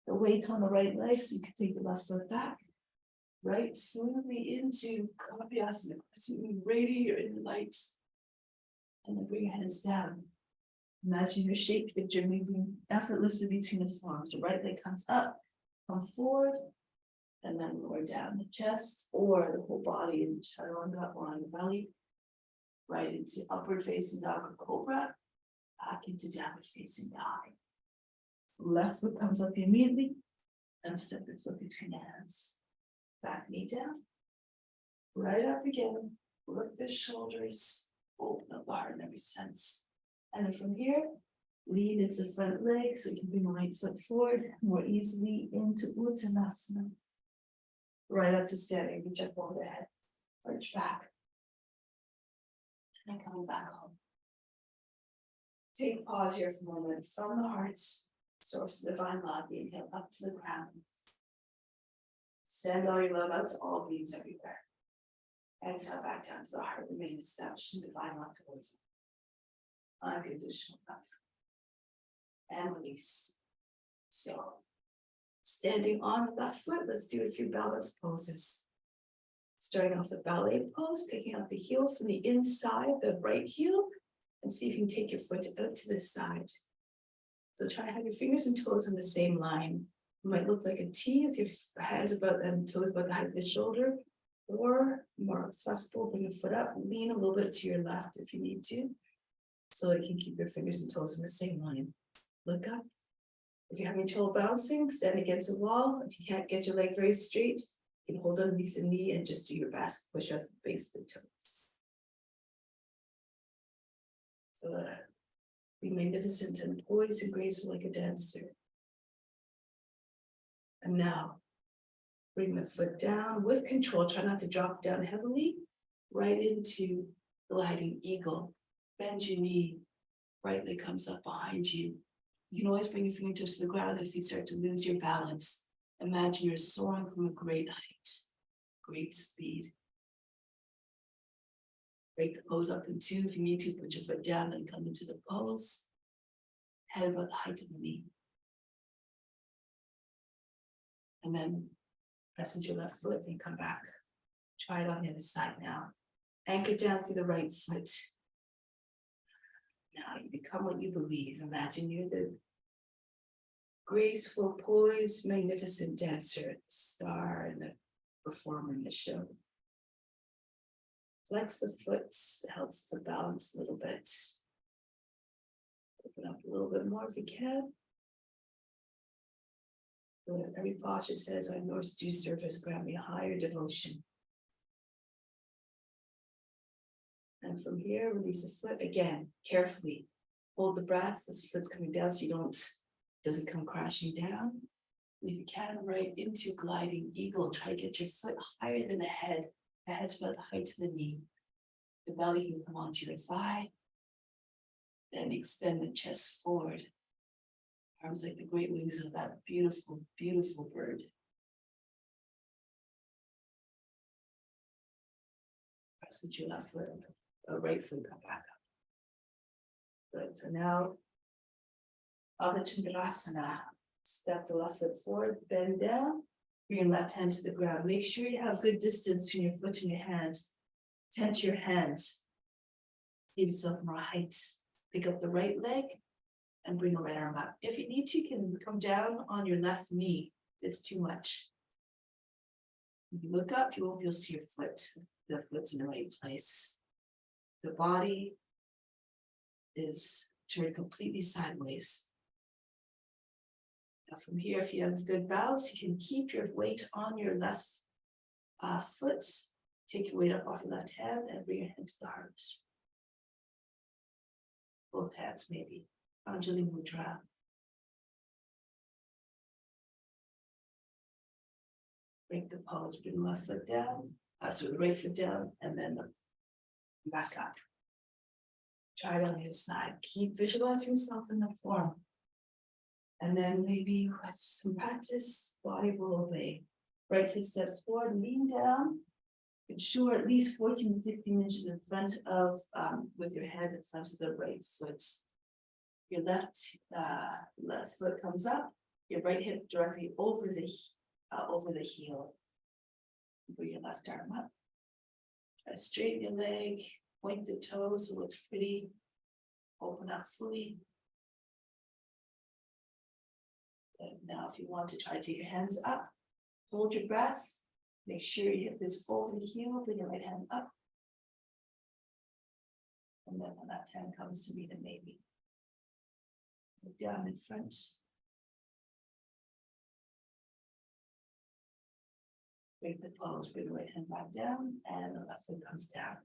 the weight on the right leg, so you can take the left foot back. Right, smoothly into Kapiyasana, radiate in the light. And then bring your hands down. Imagine your shape that you're moving effortlessly between the forearms. The right leg comes up, come forward, and then lower down the chest or the whole body in chaturanga or on the belly. Right into upward facing dog or cobra, back into downward facing dog. Left foot comes up immediately and step the foot between the hands. Back knee down. Right up again. Work the shoulders. Open up the heart in every sense. And then from here, lean into the front leg so you can bring the right foot forward more easily into Uttanasana. Right up to standing, reach up over the head. Arch back. And coming back home. Take a pause here for a moment. From the heart, source of divine love, inhale up to the ground. Send all your love out to all beings everywhere. Exhale back down to the heart, remain established in divine love towards unconditional love. And release. So, standing on the left foot, let's do a few balance poses. Starting off the ballet pose, picking up the heel from the inside, the right heel, and see if you can take your foot out to the side. So try to have your fingers and toes on the same line. It might look like a T with your hands above and toes above the height of the shoulder, or more flexible, bring your foot up, lean a little bit to your left if you need to, so that you can keep your fingers and toes on the same line. Look up. If you're having trouble bouncing, stand against a wall. If you can't get your leg very straight, you can hold underneath the knee and just do your best, push out the base of the toes. So be magnificent and poised and graceful like a dancer. And now, bring the foot down with control. Try not to drop down heavily. Right into gliding eagle. Bend your knee. Right leg comes up behind you. You can always bring your fingertips to the ground if you start to lose your balance. Imagine you're soaring from a great height, great speed. Break the pose up in two. If you need to, put your foot down and come into the pose. Head about the height of the knee. And then press into your left foot and come back. Try it on the other side now. Anchor down through the right foot. Now you become what you believe. Imagine you're the graceful, poised, magnificent dancer, the star and the performer in the show. Flex the foot, it helps the balance a little bit. Open up a little bit more if you can. Every posture says, our North due service, grant me higher devotion. And from here, release the foot again, carefully. Hold the breath, this foot's coming down so doesn't come crashing down. And if you can, right into gliding eagle. Try to get your foot higher than the head. The head's about the height of the knee. The belly can come onto your thigh. Then extend the chest forward. Arms like the great wings of that beautiful, beautiful bird. Press into your left foot, right foot, come back up. Good, so now, Adho Chandrasana. Step the left foot forward, bend down, bring your left hand to the ground. Make sure you have good distance between your foot and your hands. Tense your hands. Give yourself more height. Pick up the right leg and bring the right arm up. If you need to, you can come down on your left knee. It's too much. If you look up, you'll see your foot. The foot's in the right place. The body is turned completely sideways. Now from here, if you have good balance, you can keep your weight on your left foot. Take your weight up off your left hand and bring your hand to the heart. Both hands maybe. Anjali Mudra. Break the pose, bring the left foot down, so the right foot down, and then back up. Try it on your side. Keep visualizing yourself in the form. And then maybe with some practice, body will obey. Right foot steps forward, lean down. Ensure at least 14 to 15 inches in front of, with your head in front of the right foot. Your left foot comes up, your right hip directly over the heel. Bring your left arm up. Try to straighten your leg, point the toes so it looks pretty. Open up fully. And now if you want to try to take your hands up, hold your breath. Make sure you hit this over the heel, bring your right hand up. And then when that hand comes to me, then maybe look down in front. Break the pose, bring the right hand back down, and the left foot comes down.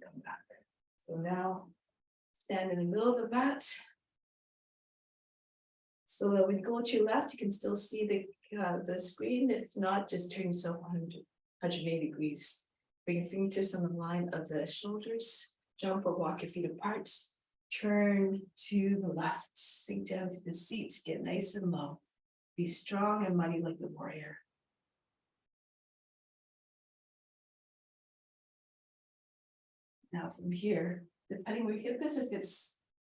Come back. So now, stand in the middle of the mat. So that when you go to your left, you can still see the screen. If not, just turn yourself 180 degrees. Bring your fingertips on the line of the shoulders. Jump or walk your feet apart. Turn to the left. Sink down to the seat. Get nice and low. Be strong and mighty like the warrior. Now from here, depending where your hip is,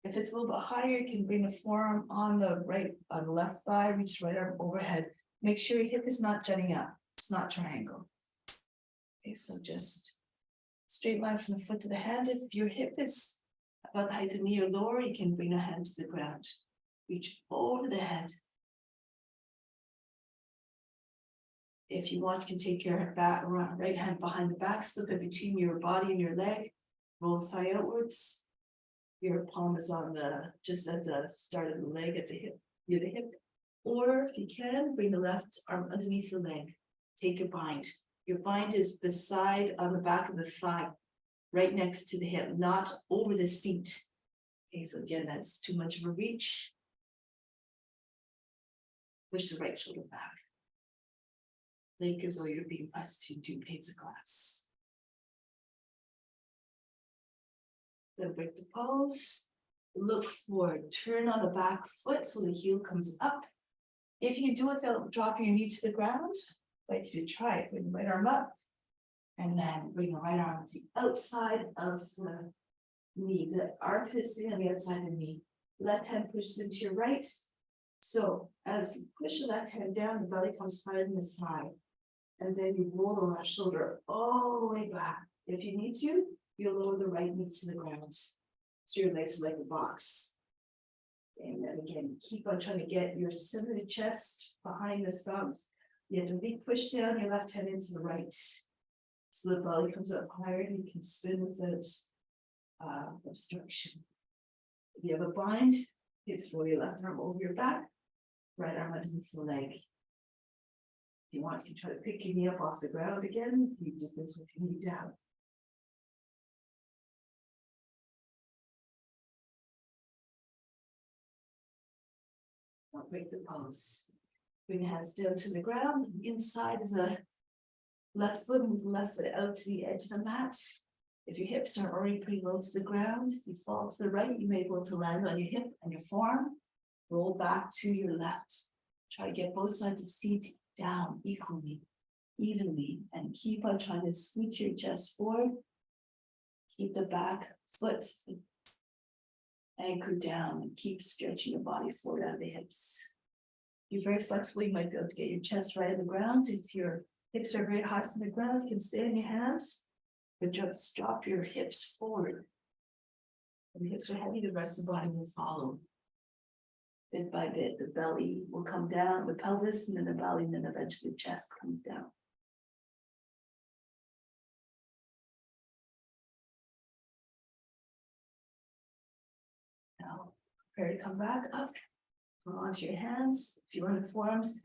if it's a little bit higher, you can bring the forearm on the left thigh, reach the right arm overhead. Make sure your hip is not jutting up. It's not triangle. Okay, so just straight line from the foot to the hand. If your hip is about the height of the knee or lower, you can bring a hand to the ground. Reach over the head. If you want, you can take your right hand behind the back, slip it between your body and your leg, roll the thigh outwards. Your palm is on just at the start of the leg at the hip, near the hip. Or if you can, bring the left arm underneath the leg. Take your bind. Your bind is beside on the back of the thigh, right next to the hip, not over the seat. Okay, so again, that's too much of a reach. Push the right shoulder back. Think as though you're being pressed to 2 panes of glass. Then break the pose. Look forward. Turn on the back foot so the heel comes up. If you do it without dropping your knee to the ground, I'd like you to try it. Bring the right arm up. And then bring the right arm to the outside of the knee. The armpit is sitting on the outside of the knee. Left hand pushes into your right. So as you push the left hand down, the belly comes higher than the thigh. And then you roll the left shoulder all the way back. If you need to, you'll lower the right knee to the ground. So your legs are like a box. And then again, keep on trying to get your center of the chest behind the thumbs. You have to really push down your left hand into the right. So the belly comes up higher and you can spin without obstruction. If you have a bind, you throw your left arm over your back, right arm underneath the leg. If you want, you can try to pick your knee up off the ground again. You do this with your knee down. Don't break the pose. Bring your hands down to the ground. Inside of the left foot, move the left foot out to the edge of the mat. If your hips are already pretty low to the ground, if you fall to the right, you may be able to land on your hip and your forearm. Roll back to your left. Try to get both sides of the seat down equally, evenly, and keep on trying to scoot your chest forward. Keep the back foot anchored down and keep stretching your body forward out of the hips. If you're very flexible, you might be able to get your chest right on the ground. If your hips are very high from the ground, you can stay on your hands, but just drop your hips forward. When the hips are heavy, the rest of the body will follow. Bit by bit, the belly will come down, the pelvis, and then the belly, and then eventually the chest comes down. Now, prepare to come back up. Come onto your hands. If you're on the forearms,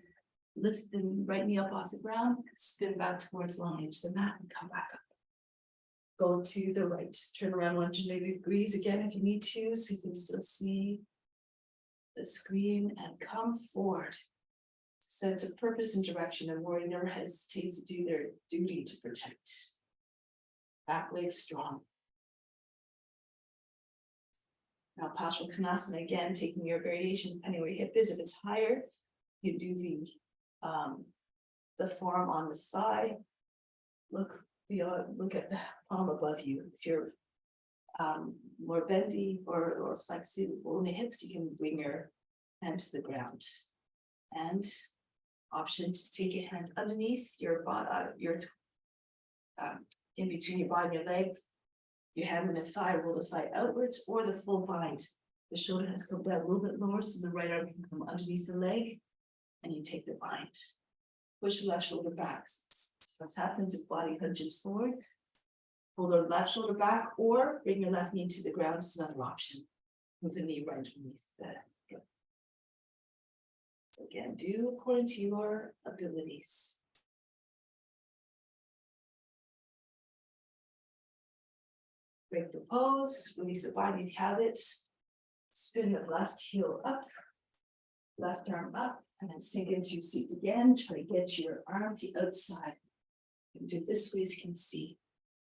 lift the right knee up off the ground, spin back towards the long edge of the mat, and come back up. Go to the right. Turn around 180 degrees again if you need to, so you can still see the screen, and come forward. Sense of purpose and direction, and warrior never hesitates to do their duty to protect. Back leg strong. Now Paschimottanasana again, taking your variation depending where your hip is. If it's higher, you do the forearm on the thigh. Look at the palm above you. If you're more bendy or flexible in the hips, you can bring your hand to the ground. And option to take your hand underneath your body, in between your body and your leg. Your hand in the thigh, roll the thigh outwards, or the full bind. The shoulder has come down a little bit lower, so the right arm can come underneath the leg, and you take the bind. Push the left shoulder back. So what happens if body hunches forward? Pull the left shoulder back, or bring your left knee to the ground. It's another option. Move the knee right underneath the hip. So again, do according to your abilities. Break the pose, release the body if you have it. Spin the left heel up, left arm up, and then sink into your seat again. Try to get your arm to the outside. You can do it this way as you can see.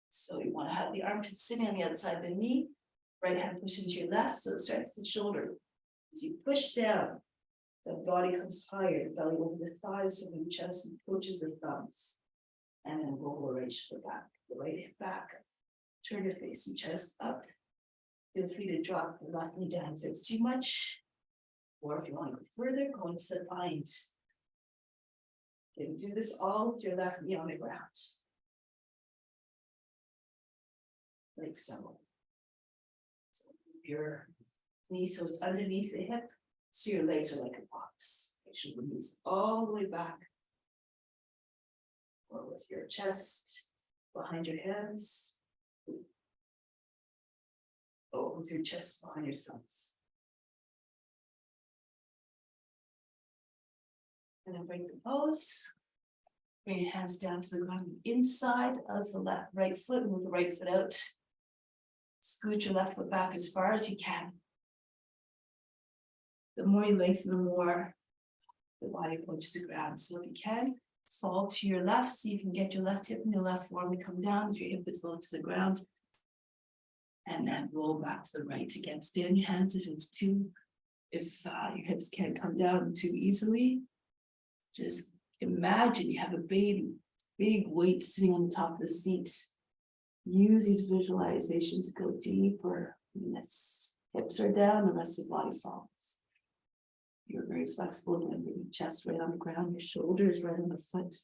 So you want to have the armpit sitting on the outside of the knee, right hand push into your left, so it starts the shoulder. As you push down, the body comes higher, the belly over the thighs, so the chest approaches the thumbs. And then roll the right shoulder back, the right hip back. Turn your face and chest up. Feel free to drop the left knee down if it's too much. Or if you want to go further, go into the bind. You can do this all with your left knee on the ground. Like so. So your knee so it's underneath the hip, so your legs are like a box. Make sure the knees all the way back. Or with your chest behind your hands. Or with your chest behind your thumbs. And then bring the pose. Bring your hands down to the ground inside of the right foot, move the right foot out. Scoot your left foot back as far as you can. The more you lengthen, the more the body approaches the ground. So if you can, fall to your left, so you can get your left hip and your left forearm to come down if your hip is low to the ground. And then roll back to the right again. Stay on your hands if your hips can't come down too easily. Just imagine you have a big weight sitting on the top of the seat. Use these visualizations to go deeper. Hips are down, the rest of the body falls. You're very flexible, and your chest right on the ground, your shoulders right on the foot.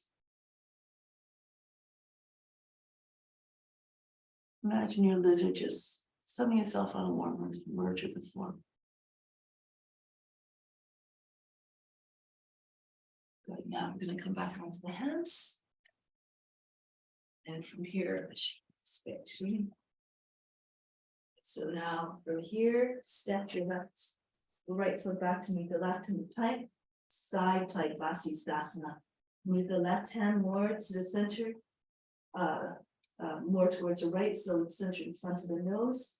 Imagine your lizard just sunning yourself on a warm earth, merge with the form. Good. Now I'm going to come back onto the hands. And from here, switch. So now from here, step your right foot back to meet the left in the plank, side plank, Vasisthasana. Move the left hand more to the center, more towards the right, so it's centered in front of the nose.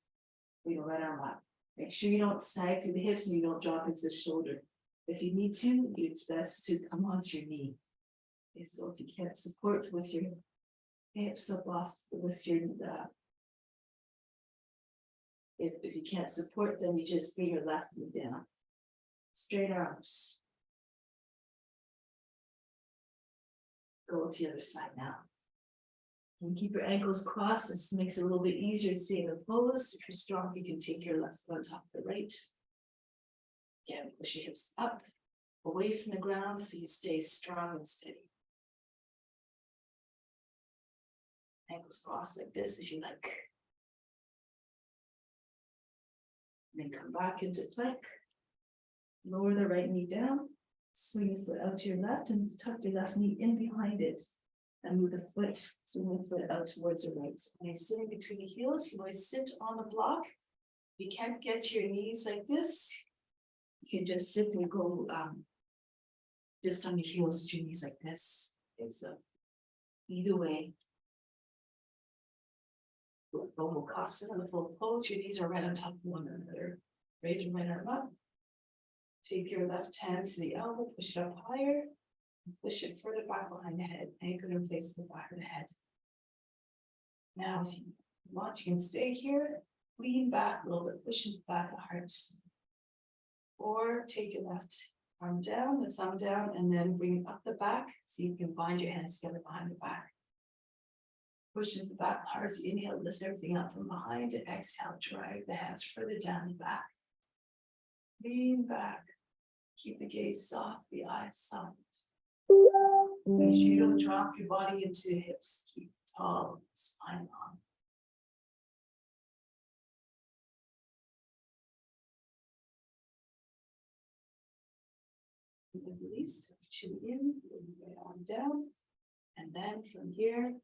We go right arm up. Make sure you don't sag through the hips and you don't drop into the shoulder. If you need to, it's best to come onto your knee. Okay, so if you can't support with your hips up off, with your if you can't support, then you just bring your left knee down. Straight arms. Go to the other side now. And keep your ankles crossed. This makes it a little bit easier to stay in the pose. If you're strong, you can take your left foot on top of the right. Again, push your hips up, away from the ground, so you stay strong and steady. Ankles crossed like this as you like. And then come back into plank. Lower the right knee down. Swing the foot out to your left and tuck your left knee in behind it. And move the foot, swing the foot out towards the right. When you're sitting between the heels, you always sit on the block. You can't get to your knees like this. You can just sit and go just on your heels to your knees like this. Okay, so either way. With Gomukhasana, the full pose, your knees are right on top of one another. Raise your right arm up. Take your left hand to the elbow, push it up higher. Push it further back behind the head, anchored in place in the back of the head. Now, if you want, you can stay here, lean back a little bit, push it back the heart. Or take your left arm down, the thumb down, and then bring it up the back so you can bind your hands together behind the back. Push into the back hard as you inhale, lift everything up from behind, and exhale, drive the hands further down the back. Lean back. Keep the gaze soft, the eyes soft. Make sure you don't drop your body into the hips. Keep it tall, spine long. And then release, chin in, right arm down. And then from here,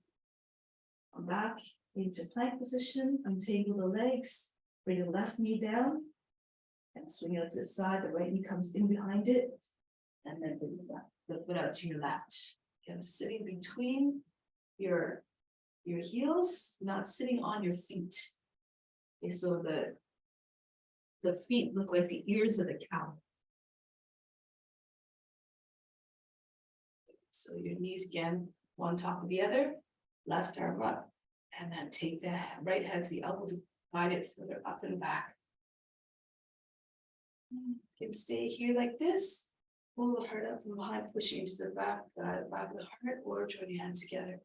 come back into plank position, untangle the legs, bring the left knee down, and swing out to the side, the right knee comes in behind it, and then bring the foot out to your left. Again, sitting between your heels, not sitting on your feet. Okay, so the feet look like the ears of the cow. So your knees again, one top of the other, left arm up, and then take the right hand to the elbow to guide it further up and back. You can stay here like this. Pull the heart up from behind, pushing into the back of the heart, or join your hands together.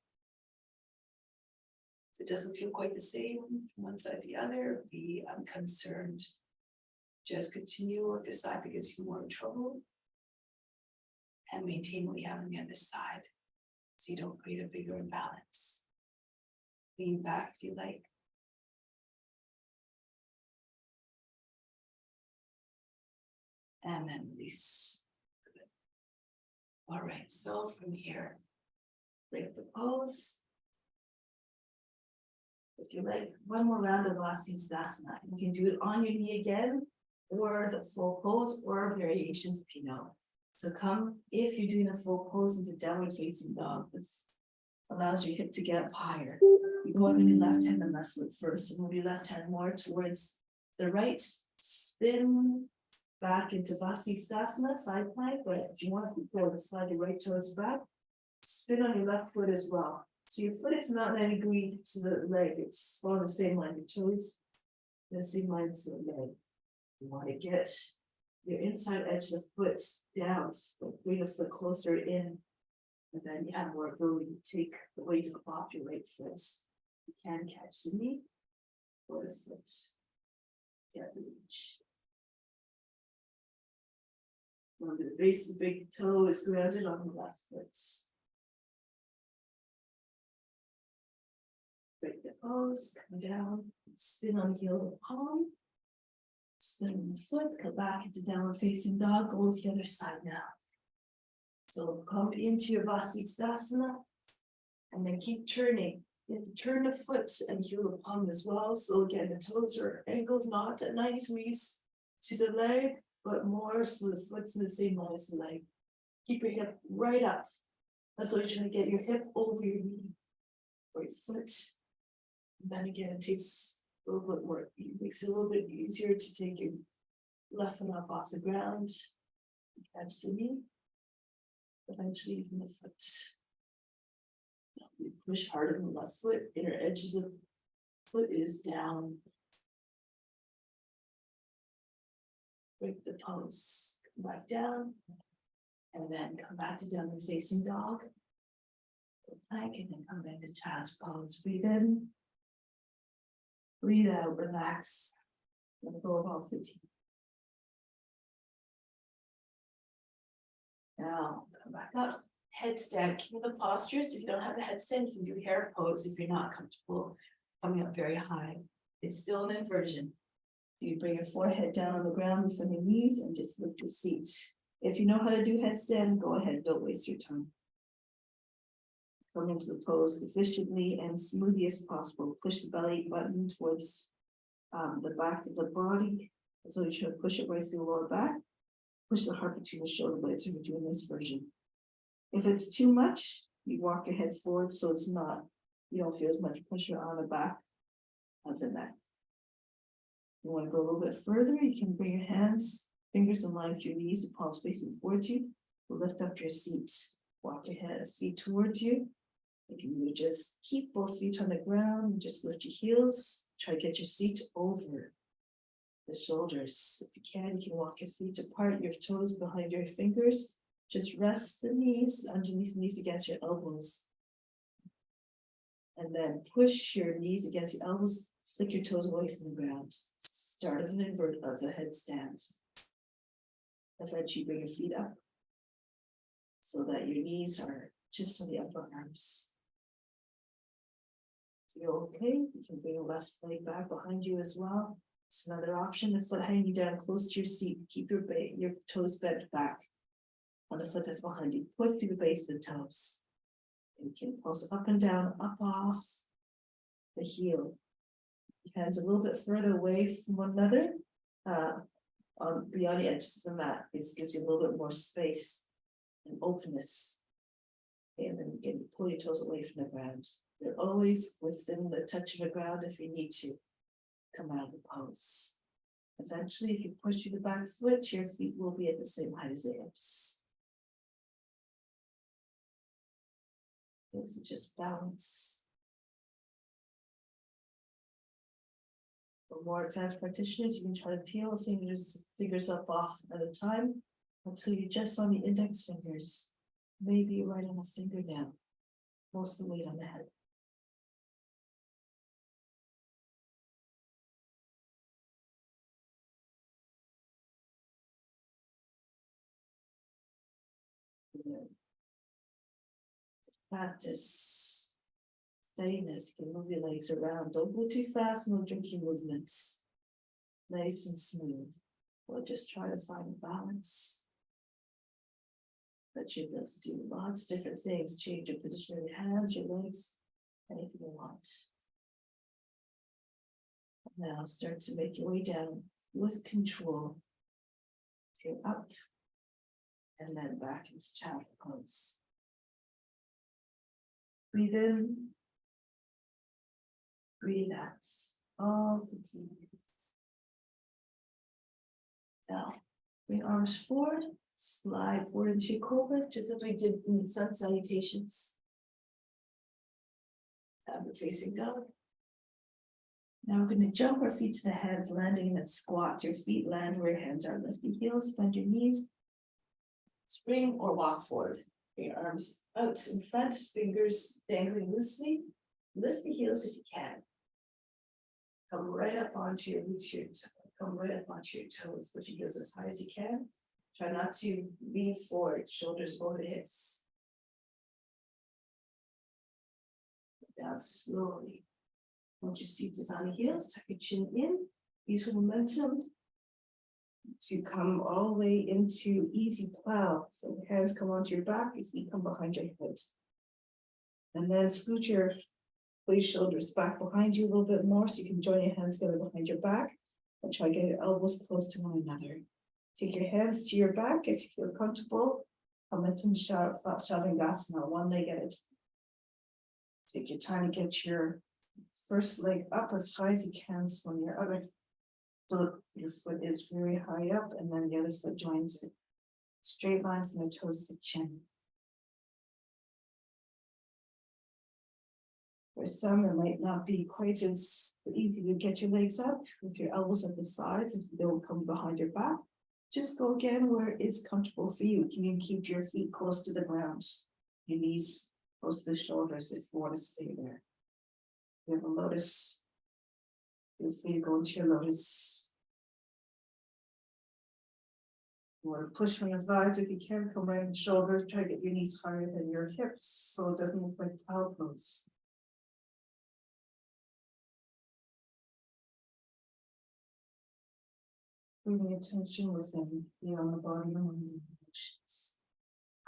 If it doesn't feel quite the same from one side to the other, be unconcerned. Just continue with the side that gives you more trouble. And maintain what you have on the other side, so you don't create a bigger imbalance. Lean back if you like. And then release. Good. All right, so from here, break the pose. If you like, one more round of asanas. You can do it on your knee again, or the full pose, or variations if you know. So come, if you're doing a full pose into downward facing dog, this allows your hip to get up higher. You go on your left hand and left foot first, and move your left hand more towards the right, spin back into Vasisthasana, side plank, but if you want to go and slide your right toes back, spin on your left foot as well. So your foot is not 90 degrees to the leg, it's on the same line, your toes, the same line to the leg. You want to get your inside edge of the foot down, so bring the foot closer in, and then you have more ability to take the weight off your right foot. You can catch the knee or the foot. Get the reach. Remember, the base of the big toe is grounded on the left foot. Break the pose, come down, spin on the heel of the palm. Spin the foot, come back into downward facing dog, go to the other side now. So come into your Vasisthasana and then keep turning. You have to turn the foot and heel the palm as well. So again, the toes are angled not at 90 degrees to the leg, but more so the foot's in the same line as the leg. Keep your hip right up. That's why you're trying to get your hip over your knee or your foot. And then again, it takes a little bit more, it makes it a little bit easier to take your left foot up off the ground, catch the knee, eventually even the foot. You push hard on the left foot, inner edge of the foot is down. Break the pose, come back down, and then come back to downward facing dog. Plank, and then come into child's pose. Breathe in. Breathe out, relax. Let go of all fatigue. Now, come back up. Headstand, keep the posture. So if you don't have a headstand, you can do hair pose if you're not comfortable coming up very high. It's still an inversion. So you bring your forehead down on the ground from your knees and just lift your seat. If you know how to do headstand, go ahead, don't waste your time. Come into the pose efficiently and smoothly as possible. Push the belly button towards the back of the body. So you should push it right through the lower back. Push the heart between the shoulder blades when you're doing this version. If it's too much, you walk your head forward so it's not, you don't feel as much pressure on the back of the neck. You want to go a little bit further, you can bring your hands, fingers in line with your knees, the palms facing towards you. Lift up your seat. Walk your head, feet towards you. You can just keep both feet on the ground and just lift your heels. Try to get your seat over the shoulders. If you can walk your feet apart, your toes behind your fingers. Just rest the knees underneath the knees against your elbows. And then push your knees against your elbows, flick your toes away from the ground. Start of an invert of the headstand. Eventually bring your feet up so that your knees are just on the upper arms. Feel okay? You can bring your left leg back behind you as well. It's another option. The foot hanging down close to your seat. Keep your toes bent back on the foot that's behind you. Push through the base of the toes. You can pulse up and down, up off the heel. Your hands a little bit further away from one another, beyond the edges of the mat. This gives you a little bit more space and openness. And then you can pull your toes away from the ground. They're always within the touch of the ground if you need to come out of the pose. Eventually, if you push through the back foot, your feet will be at the same height as the hips. This is just balance. For more advanced practitioners, you can try to peel the fingers up off at a time until you're just on the index fingers. Maybe right on a fingernail. Most of the weight on the head. Practice steadiness. You can move your legs around. Don't go too fast, no jerky movements. Nice and smooth. Or just try to find a balance. But you just do lots of different things. Change your position of your hands, your legs, anything you want. Now start to make your way down with control. Feel up and then back into child's pose. Breathe in, breathe out. All fatigue. Now, bring arms forward, slide forward into your cobra, just as we did in sun salutations. We're facing down. Now we're going to jump our feet to the hands, landing in a squat. Your feet land where your hands are. Lift the heels, bend your knees. Spring or walk forward. Bring your arms out in front, fingers dangling loosely. Lift the heels if you can. Come right up onto your roots here. Come right up onto your toes. Lift your heels as high as you can. Try not to lean forward, shoulders over the hips. Down slowly. Once your seat is on the heels, tuck your chin in. Use your momentum to come all the way into easy plow. So the hands come onto your back, your feet come behind your head. And then scoot your shoulders back behind you a little bit more so you can join your hands together behind your back and try to get your elbows close to one another. Take your hands to your back if you feel comfortable. Come into Shavasana, one leg at a time. Take your time to get your first leg up as high as you can, so when your other foot, your foot is very high up, and then the other foot joins it. Straight line from the toes to the chin. For some, it might not be quite as easy to get your legs up with your elbows at the sides if they don't come behind your back. Just go again where it's comfortable for you. You can keep your feet close to the ground, your knees close to the shoulders if you want to stay there. You have a lotus. Feel free to go into your lotus. You want to push from your thighs if you can. Come right in the shoulders. Try to get your knees higher than your hips so it doesn't look like cow pose. Bringing attention within, beyond the body and the emotions.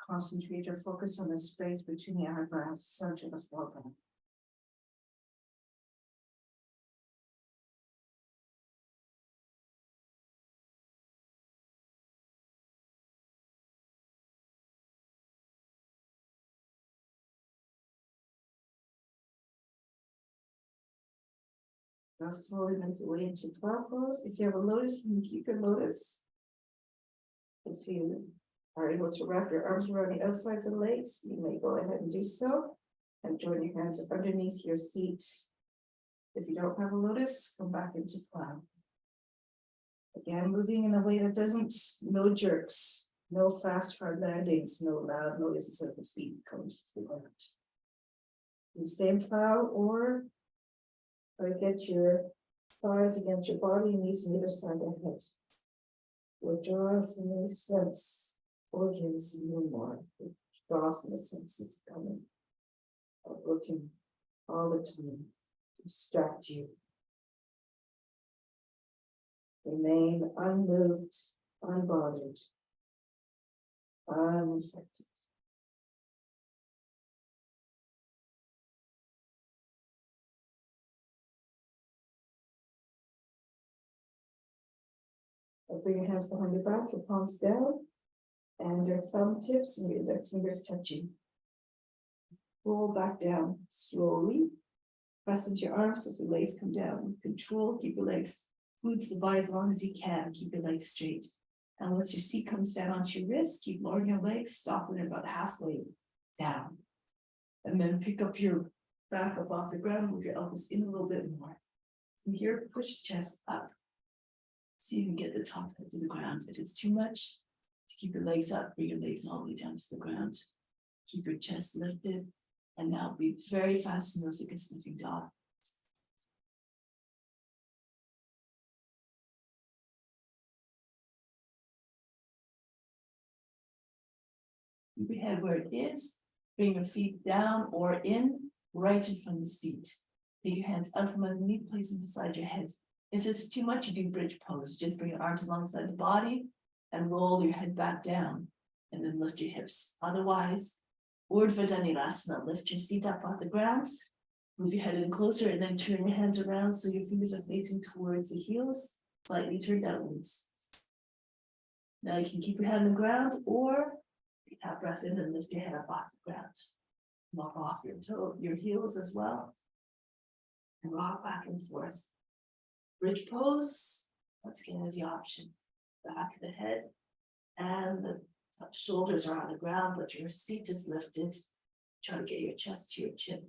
Concentrate your focus on the space between the eyebrows, center of the foreground. Now slowly make your way into plow pose. If you have a lotus, you can keep your lotus. If you are able to wrap your arms around the outsides of the legs, you may go ahead and do so. And join your hands underneath your seat. If you don't have a lotus, come back into plow. Again, moving in a way that doesn't, no jerks, no fast hard landings, no loud noises as the feet come to the ground. You stay in plow or get your thighs against your body and knees on either side of the head. Withdraw from the sense organs no more. Withdraw from the senses coming. Looking all the time to distract you. Remain unmoved, unbothered, unaffected. Bring your hands behind your back, your palms down, and your thumb tips and your index fingers touching. Roll back down slowly. Press into your arms so your legs come down. Control, keep your legs glued to the body as long as you can. Keep your legs straight. And once your seat comes down onto your wrist, keep lowering your legs, stop when you're about halfway down. And then pick up your back up off the ground, move your elbows in a little bit more. From here, push the chest up. See if you can get the top head to the ground. If it's too much, to keep your legs up, bring your legs all the way down to the ground. Keep your chest lifted. And now be very fast and nose like a sniffing dog. Keep your head where it is. Bring your feet down or in, right in front of the seat. Take your hands out from underneath, place them beside your head. If it's too much, you do bridge pose. Just bring your arms alongside the body and roll your head back down. And then lift your hips. Otherwise, Urdhva Dhanurasana. Lift your seat up off the ground. Move your head in closer and then turn your hands around so your fingers are facing towards the heels, slightly turned downwards. Now you can keep your head on the ground or take that breath in and lift your head up off the ground. Walk off your heels as well. And rock back and forth. Bridge pose, once again, is the option. Back of the head and the shoulders are on the ground, but your seat is lifted. Try to get your chest to your chin.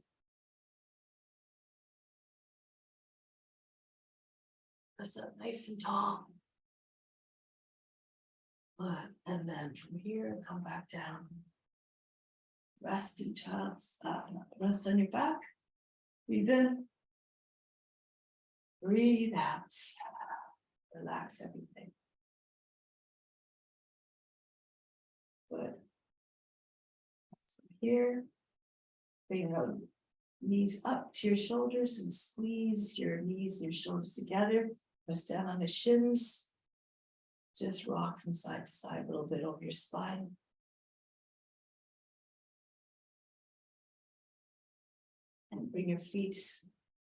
Press up nice and tall. Good. And then from here, come back down. Rest in child's, rest on your back. Breathe in. Breathe out. Relax everything. Good. From here, bring your knees up to your shoulders and squeeze your knees and your shoulders together. Press down on the shins. Just rock from side to side a little bit over your spine. And bring your feet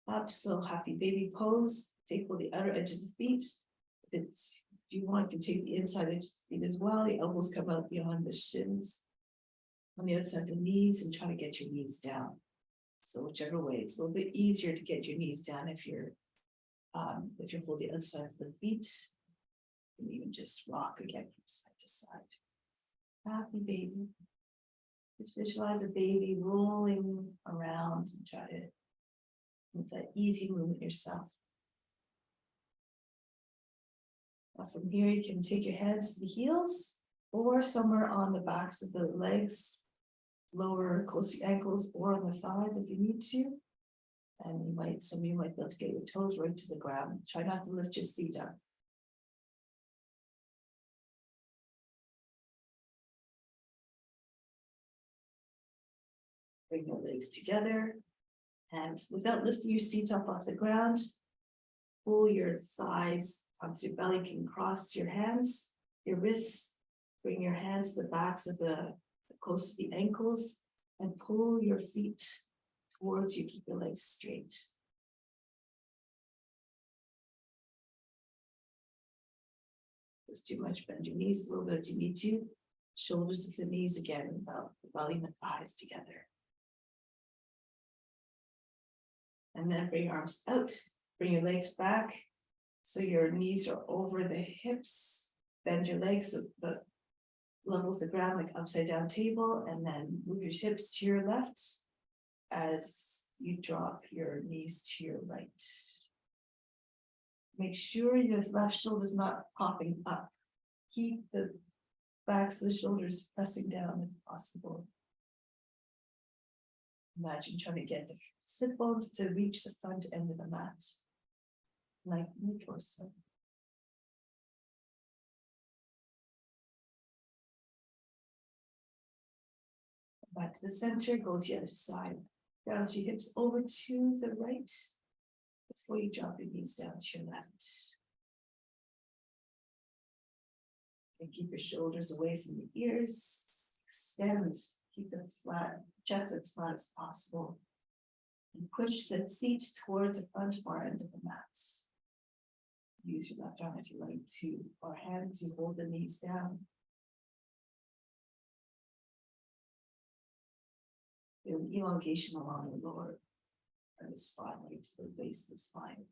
up, so happy baby pose. Take hold the outer edge of the feet. If you want, you can take the inside edge of the feet as well. The elbows come out beyond the shins. On the other side of the knees, and try to get your knees down. So whichever way, it's a little bit easier to get your knees down if you're hold the other side of the feet. And even just rock again from side to side. Happy baby. Just visualize a baby rolling around and try to with that easy movement yourself. Now from here, you can take your hands to the heels or somewhere on the backs of the legs, lower close to your ankles or on the thighs if you need to. And some of you might be able to get your toes right to the ground. Try not to lift your feet up. Bring your legs together. And without lifting your seat up off the ground, pull your thighs onto your belly, can cross your hands, your wrists, bring your hands to the backs of close to the ankles, and pull your feet towards you, keep your legs straight. If it's too much, bend your knees a little bit as you need to. Shoulders to the knees again, the belly and the thighs together. And then bring your arms out, bring your legs back. So your knees are over the hips, bend your legs but level with the ground like upside down table, and then move your hips to your left as you drop your knees to your right. Make sure your left shoulder is not popping up. Keep the backs of the shoulders pressing down if possible. Imagine trying to get the sit bones to reach the front end of the mat, like your torso. Back to the center, go to the other side. Down your hips over to the right before you drop your knees down to your left. And keep your shoulders away from the ears. Extend, keep the flat, chest as flat as possible. And push the feet towards the front far end of the mat. Use your left arm if you like to, or hand to hold the knees down. Feel elongation along the lower part of the spine, right to the base of the spine.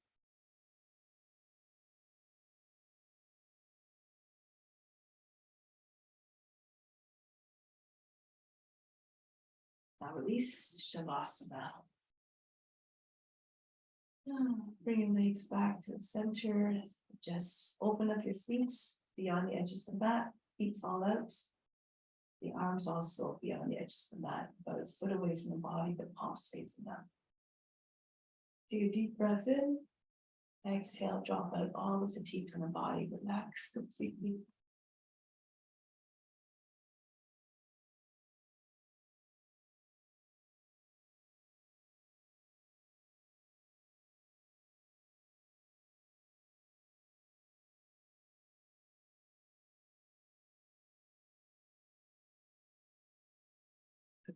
Now release Shavasana. Bring your legs back to the center. Just open up your feet beyond the edges of the mat. Feet fall out. The arms also beyond the edges of the mat, about a foot away from the body, the palms facing down. Take a deep breath in. Exhale, drop out all the fatigue from the body. Relax completely.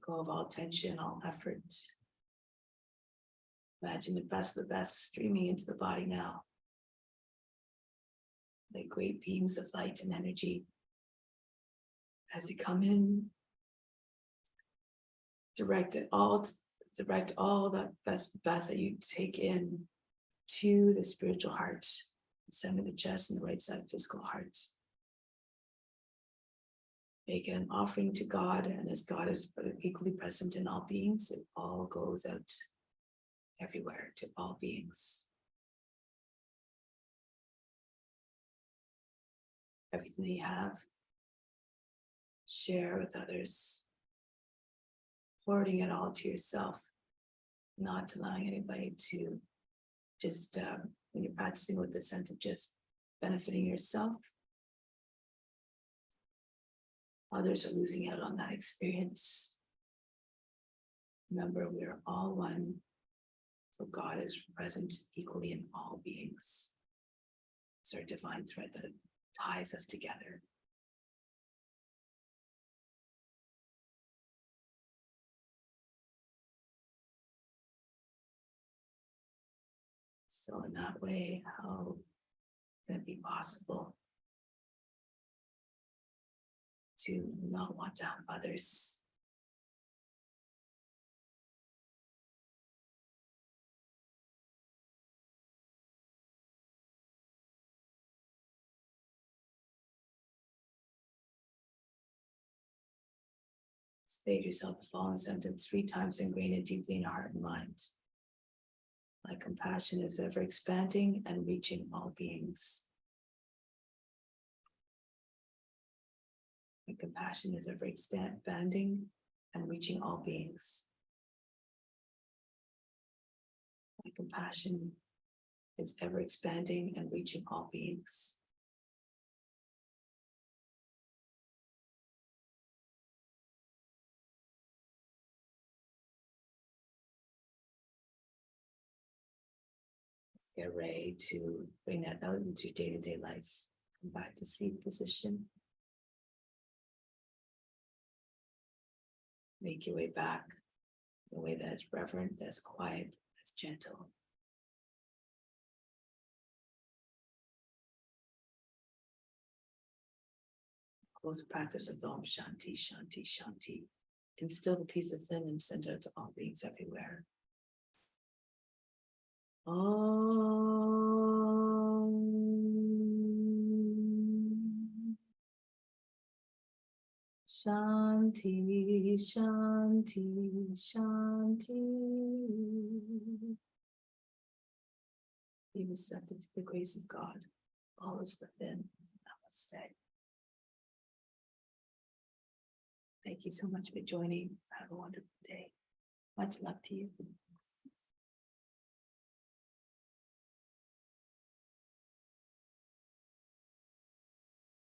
Let go of all tension, all effort. Imagine the best of the best streaming into the body now. Like great beams of light and energy. As you come in, direct all the best that you take in to the spiritual heart, center of the chest and the right side of physical heart. Make it an offering to God, and as God is equally present in all beings, it all goes out everywhere to all beings. Everything that you have, share with others, hoarding it all to yourself, not allowing anybody to just, when you're practicing with the sense of just benefiting yourself, others are losing out on that experience. Remember, we are all one, for God is present equally in all beings. It's our divine thread that ties us together. So in that way, how can it be possible to not want to harm others? Say to yourself the following sentence 3 times, ingrain it deeply in your heart and mind. My compassion is ever expanding and reaching all beings. My compassion is ever expanding and reaching all beings. My compassion is ever expanding and reaching all beings. Get ready to bring that out into your day-to-day life. Come back to seat position. Make your way back in a way that's reverent, that's quiet, that's gentle. Close the practice of the Om Shanti, Shanti, Shanti. Instill the peace within and send it out to all beings everywhere. Om Shanti, Shanti, Shanti. Be receptive to the grace of God, always within. Namaste. Thank you so much for joining. Have a wonderful day. Much love to you.